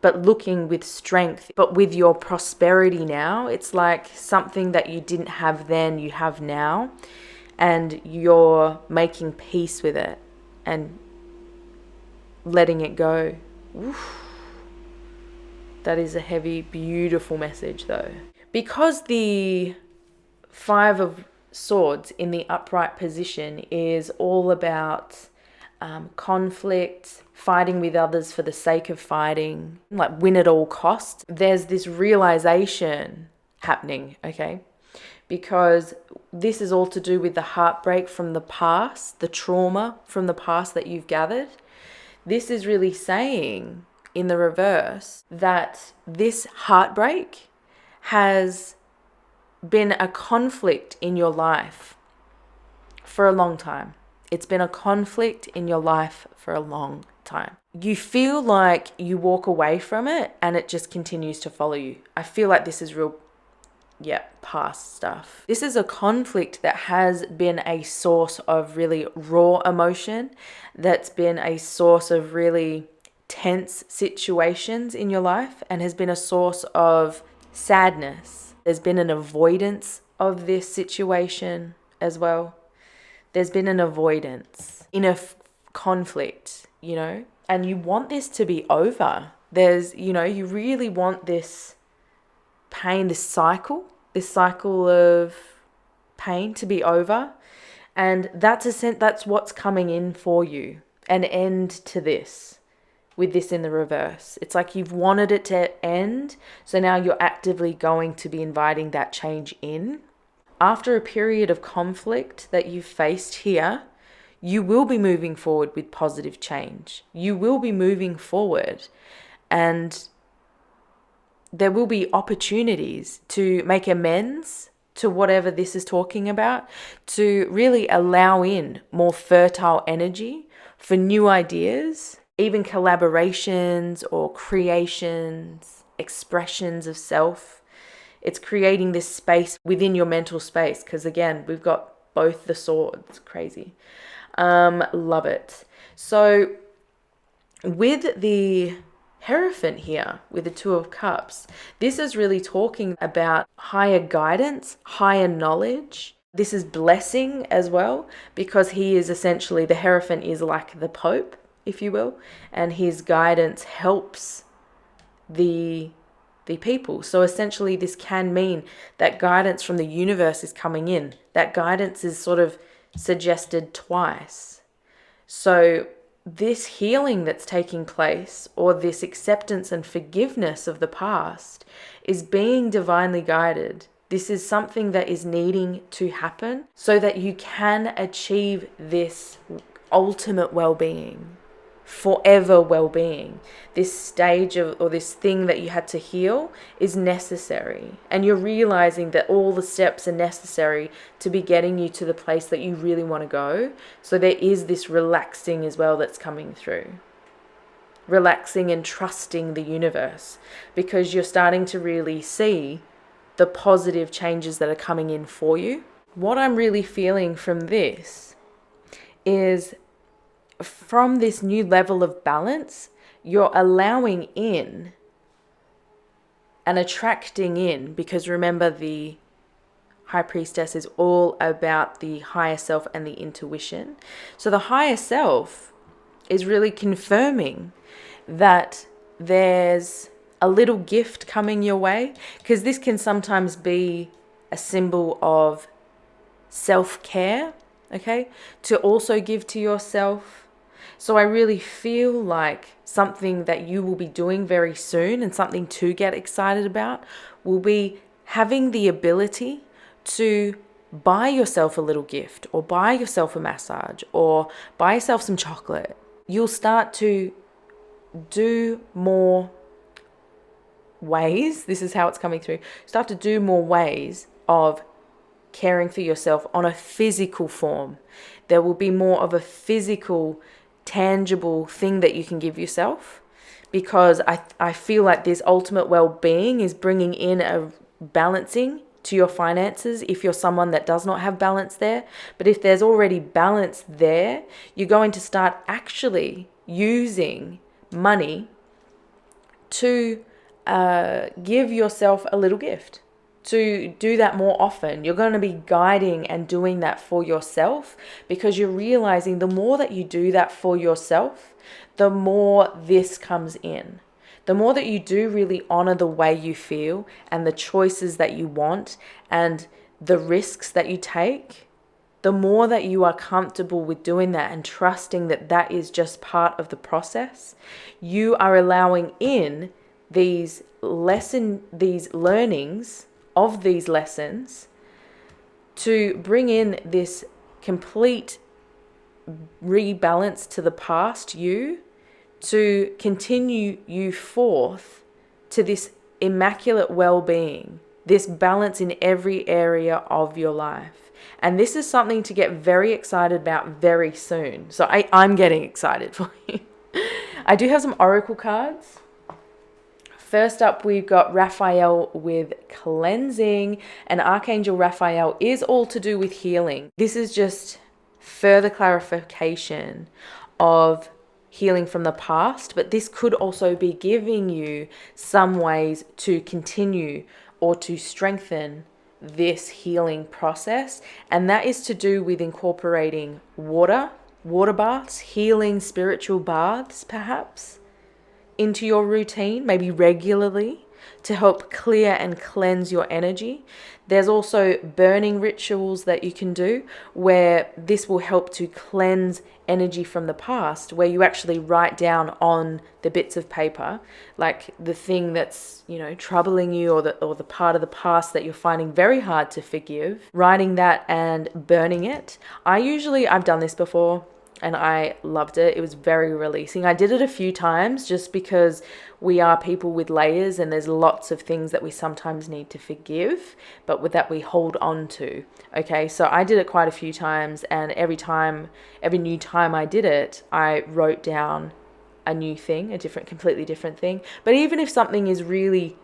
but looking with strength. But with your prosperity now, it's like something that you didn't have then, you have now, and you're making peace with it and letting it go. Oof. That is a heavy, beautiful message though. Because the Five of Swords in the upright position is all about conflict, fighting with others for the sake of fighting, like win at all costs. There's this realization happening, okay? Because this is all to do with the heartbreak from the past, the trauma from the past that you've gathered. This is really saying in the reverse that this heartbreak has been a conflict in your life for a long time. It's been a conflict in your life for a long time. You feel like you walk away from it and it just continues to follow you. I feel like this is real, past stuff. This is a conflict that has been a source of really raw emotion, that's been a source of really tense situations in your life, and has been a source of sadness. There's been an avoidance of this situation as well. There's been an avoidance in a conflict, and you want this to be over. You really want this pain, this cycle of pain to be over. And that's what's coming in for you, an end to this, with this in the reverse. It's like you've wanted it to end, so now you're actively going to be inviting that change in. After a period of conflict that you've faced here, you will be moving forward with positive change. You will be moving forward, and there will be opportunities to make amends to whatever this is talking about, to really allow in more fertile energy for new ideas, even collaborations or creations, expressions of self. It's creating this space within your mental space, because again, we've got both the swords. Crazy. Love it. So with the Hierophant here, with the Two of Cups, this is really talking about higher guidance, higher knowledge. This is blessing as well, because he is essentially, the Hierophant is like the Pope, if you will, and his guidance helps the people. So essentially this can mean that guidance from the universe is coming in. That guidance is sort of suggested twice. So this healing that's taking place, or this acceptance and forgiveness of the past, is being divinely guided. This is something that is needing to happen so that you can achieve this ultimate well-being, forever well-being. This stage of, or this thing that you had to heal, is necessary, and you're realizing that all the steps are necessary to be getting you to the place that you really want to go. So there is this relaxing as well that's coming through, relaxing and trusting the universe, because you're starting to really see the positive changes that are coming in for you. What I'm really feeling from this is, from this new level of balance, you're allowing in and attracting in, because remember, the High Priestess is all about the higher self and the intuition. So the higher self is really confirming that there's a little gift coming your way, because this can sometimes be a symbol of self-care, okay, to also give to yourself. So I really feel like something that you will be doing very soon, and something to get excited about, will be having the ability to buy yourself a little gift, or buy yourself a massage, or buy yourself some chocolate. You'll start to do more ways, this is how it's coming through, start to do more ways of caring for yourself on a physical form. There will be more of a physical, tangible thing that you can give yourself, because I feel like this ultimate well-being is bringing in a balancing to your finances if you're someone that does not have balance there. But if there's already balance there, you're going to start actually using money to give yourself a little gift, to do that more often. You're going to be guiding and doing that for yourself, because you're realizing the more that you do that for yourself, the more this comes in. the more that you do really honor the way you feel and the choices that you want and the risks that you take, the more that you are comfortable with doing that and trusting that that is just part of the process, you are allowing in these learnings of these lessons to bring in this complete rebalance to the past you, to continue you forth to this immaculate well-being, this balance in every area of your life. And this is something to get very excited about very soon. So I'm getting excited for you. I do have some oracle cards. First up, we've got Raphael with cleansing, and Archangel Raphael is all to do with healing. This is just further clarification of healing from the past, but this could also be giving you some ways to continue or to strengthen this healing process. And that is to do with incorporating water baths, healing spiritual baths perhaps, into your routine, maybe regularly, to help clear and cleanse your energy. There's also burning rituals that you can do where this will help to cleanse energy from the past, where you actually write down on the bits of paper, like the thing that's, troubling you, or the part of the past that you're finding very hard to forgive, writing that and burning it. I've done this before, and I loved it. It was very releasing. I did it a few times just because we are people with layers, and there's lots of things that we sometimes need to forgive, but with that we hold on to. Okay, so I did it quite a few times, and every new time I did it, I wrote down a new thing, completely different thing. But even if something is really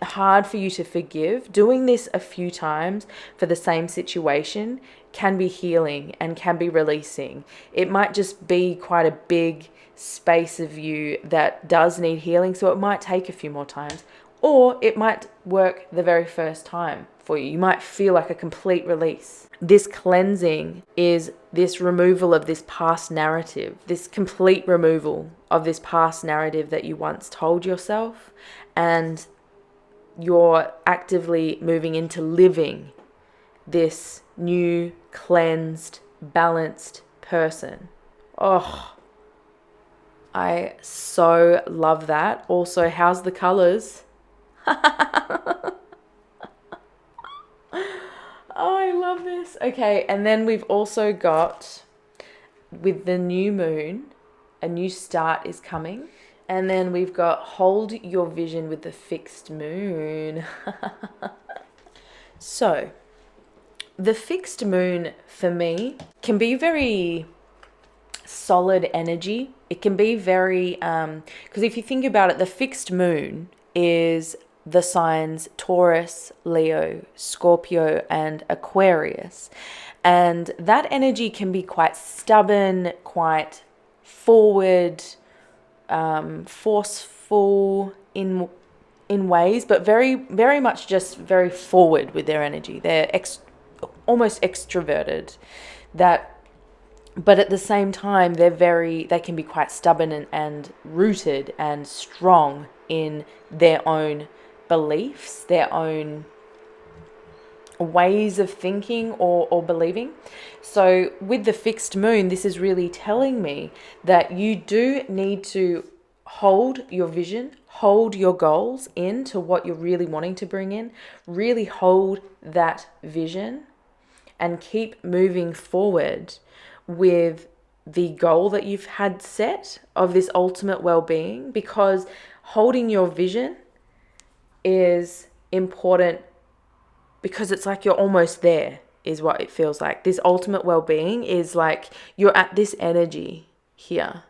hard for you to forgive, doing this a few times for the same situation can be healing and can be releasing. It might just be quite a big space of you that does need healing, so it might take a few more times, or it might work the very first time for you. You might feel like a complete release. This cleansing is this removal of this past narrative, this complete removal of this past narrative that you once told yourself, and you're actively moving into living this new, cleansed, balanced person. Oh, I so love that. Also, how's the colors? Oh, I love this. Okay, and then we've also got, with the new moon, a new start is coming. And then we've got hold your vision with the fixed moon. So, the fixed moon for me can be very solid energy. It can be very, because if you think about it, the fixed moon is the signs Taurus, Leo, Scorpio, and Aquarius. And that energy can be quite stubborn, quite forward, forceful in ways, but very, very much just very forward with their energy. They're almost extroverted. But at the same time, they can be quite stubborn and rooted and strong in their own beliefs, their own ways of thinking or believing. So with the fixed moon, this is really telling me that you do need to hold your vision, hold your goals into what you're really wanting to bring in, really hold that vision and keep moving forward with the goal that you've had set of this ultimate well-being, because holding your vision is important, because it's like you're almost there, is what it feels like. This ultimate well-being is like you're at this energy here,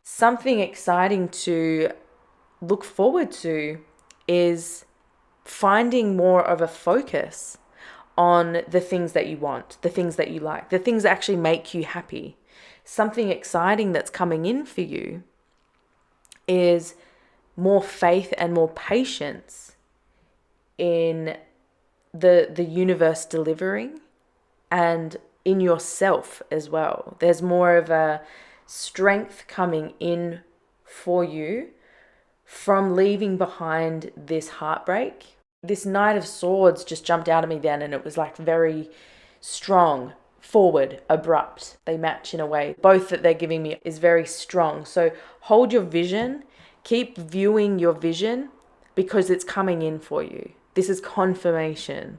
Something exciting to look forward to is finding more of a focus on the things that you want, the things that you like, the things that actually make you happy. Something exciting that's coming in for you is more faith and more patience in the universe delivering, and in yourself as well. There's more of a strength coming in for you from leaving behind this heartbreak. This Knight of Swords just jumped out at me then, and it was like very strong, forward, abrupt. They match in a way. Both that they're giving me is very strong. So hold your vision, keep viewing your vision, because it's coming in for you. This is confirmation,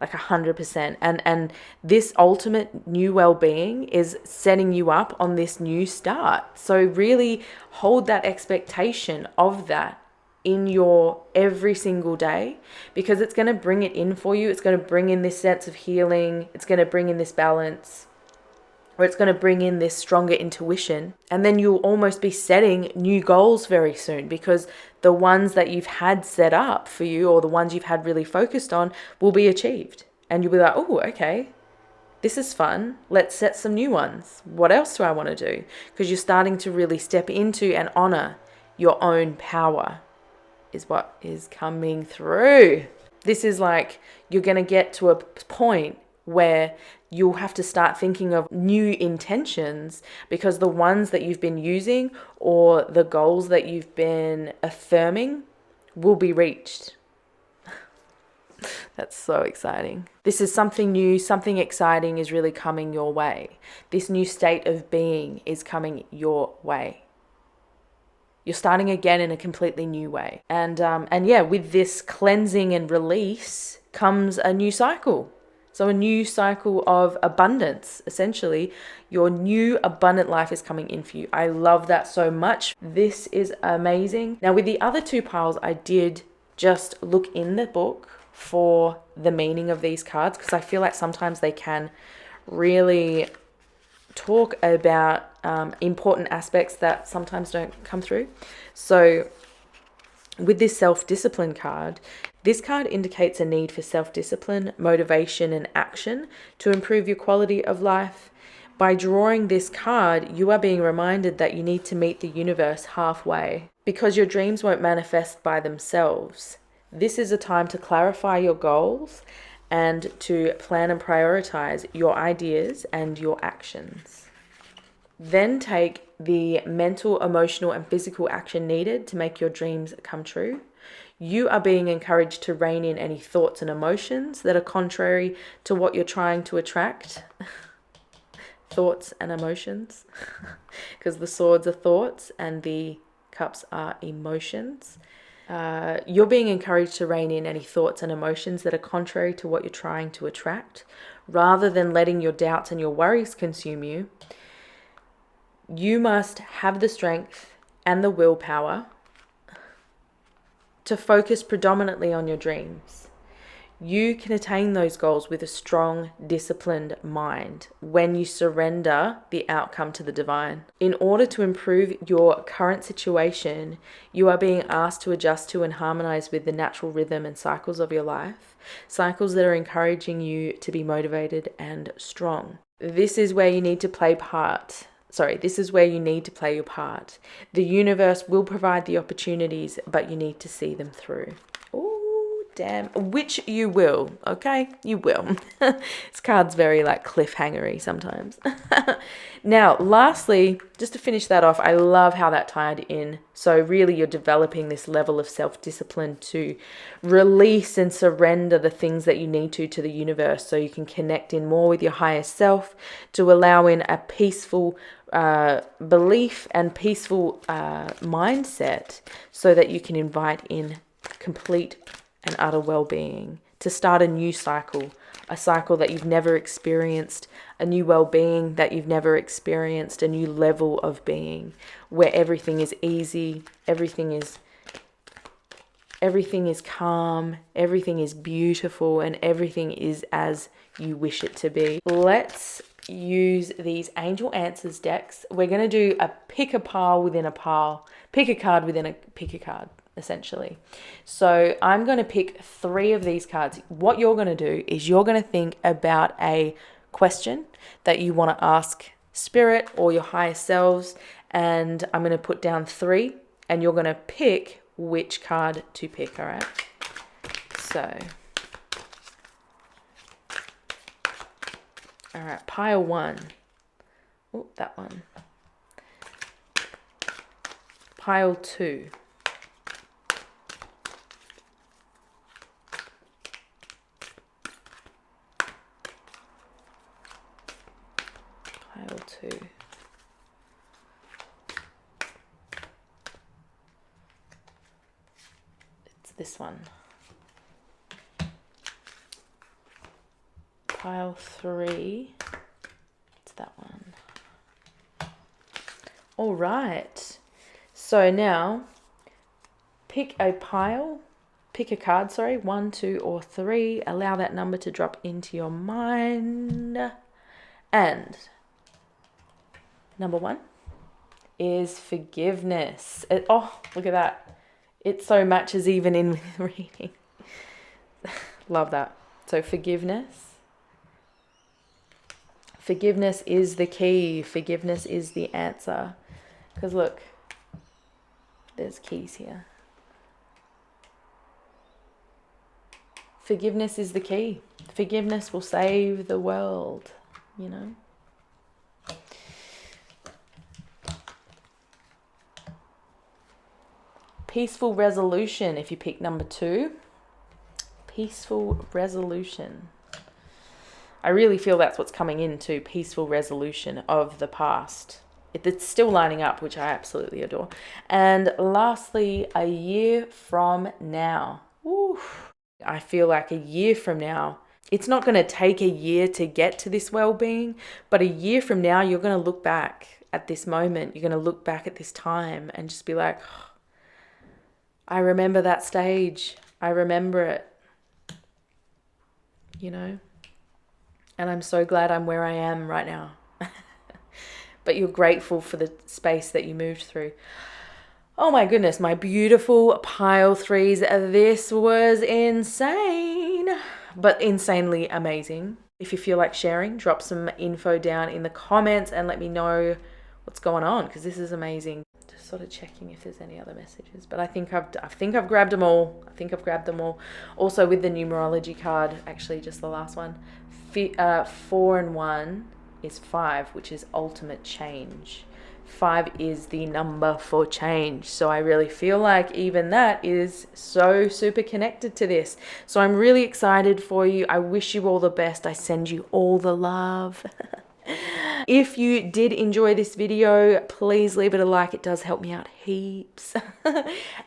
like 100%. And this ultimate new well-being is setting you up on this new start. So really hold that expectation of that in your every single day, because it's going to bring it in for you. It's going to bring in this sense of healing. It's going to bring in this balance, or it's going to bring in this stronger intuition. And then you'll almost be setting new goals very soon, because the ones that you've had set up for you, or the ones you've had really focused on, will be achieved. And you'll be like, oh, okay, this is fun. Let's set some new ones. What else do I want to do? Because you're starting to really step into and honor your own power, is what is coming through. This is like, you're going to get to a point where you'll have to start thinking of new intentions, because the ones that you've been using, or the goals that you've been affirming, will be reached. That's so exciting. This is something new, something exciting is really coming your way. This new state of being is coming your way. You're starting again in a completely new way. And yeah, with this cleansing and release comes a new cycle. So a new cycle of abundance, essentially. Your new abundant life is coming in for you. I love that so much. This is amazing. Now with the other two piles, I did just look in the book for the meaning of these cards, because I feel like sometimes they can really talk about important aspects that sometimes don't come through. So with this self-discipline card, this card indicates a need for self-discipline, motivation, and action to improve your quality of life. By drawing this card, you are being reminded that you need to meet the universe halfway, because your dreams won't manifest by themselves. This is a time to clarify your goals and to plan and prioritize your ideas and your actions. Then take the mental, emotional, and physical action needed to make your dreams come true. You are being encouraged to rein in any thoughts and emotions that are contrary to what you're trying to attract. Thoughts and emotions, because the swords are thoughts and the cups are emotions. You're being encouraged to rein in any thoughts and emotions that are contrary to what you're trying to attract. Rather than letting your doubts and your worries consume you, you must have the strength and the willpower to focus predominantly on your dreams. You can attain those goals with a strong, disciplined mind when you surrender the outcome to the divine. In order to improve your current situation, you are being asked to adjust to and harmonize with the natural rhythm and cycles of your life, cycles that are encouraging you to be motivated and strong. This is where you need to play your part. The universe will provide the opportunities, but you need to see them through. Damn, which you will, okay? You will. This card's very like cliffhangery sometimes. Now, lastly, just to finish that off, I love how that tied in. So really you're developing this level of self-discipline to release and surrender the things that you need to the universe, so you can connect in more with your higher self, to allow in a peaceful belief and peaceful mindset, so that you can invite in complete and utter well-being, to start a new cycle, a cycle that you've never experienced, a new well-being that you've never experienced, a new level of being where everything is easy, everything is calm, everything is beautiful, and everything is as you wish it to be. Let's use these Angel Answers decks. We're going to do a pick a pile within a pile, pick a card within a pick a card, essentially. So I'm going to pick 3 of these cards. What you're going to do is you're going to think about a question that you want to ask spirit or your higher selves, and I'm going to put down 3, and you're going to pick which card to pick. All right, so all right, pile 1. Oh, that one. Pile 2. Pile 2. It's this one. Pile 3. It's that one. All right. So now pick a pile. Pick a card, sorry, 1, 2, or 3. Allow that number to drop into your mind. And number 1 is forgiveness. Oh, look at that. It so matches even in with the reading. Love that. So forgiveness. Forgiveness is the key. Forgiveness is the answer. Because look, there's keys here. Forgiveness is the key. Forgiveness will save the world, you know. Peaceful resolution, if you pick number 2. Peaceful resolution. I really feel that's what's coming into peaceful resolution of the past. It's still lining up, which I absolutely adore. And lastly, a year from now. Oof. I feel like a year from now, it's not going to take a year to get to this well-being, but a year from now, you're going to look back at this moment. You're going to look back at this time and just be like, oh, I remember that stage. I remember it, you know, and I'm so glad I'm where I am right now. But you're grateful for the space that you moved through. Oh my goodness, my beautiful pile 3s. This was insane, but insanely amazing. If you feel like sharing, drop some info down in the comments and let me know what's going on, because this is amazing. Just sort of checking if there's any other messages, but I think I've grabbed them all. Also with the numerology card, actually just the last one, 4 and 1 is 5, which is ultimate change. 5 is the number for change. So I really feel like even that is so super connected to this. So I'm really excited for you. I wish you all the best. I send you all the love. If you did enjoy this video, please leave it a like. It does help me out heaps.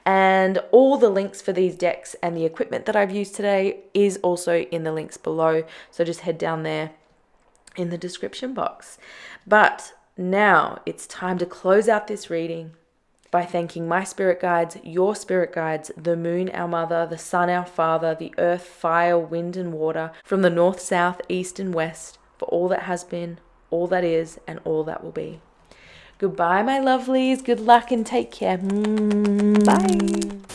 And all the links for these decks and the equipment that I've used today is also in the links below. So just head down there in the description box. But now it's time to close out this reading by thanking my spirit guides, your spirit guides, the moon, our mother, the sun, our father, the earth, fire, wind, and water, from the north, south, east, and west, for all that has been, all that is, and all that will be. Goodbye, my lovelies. Good luck and take care. Bye.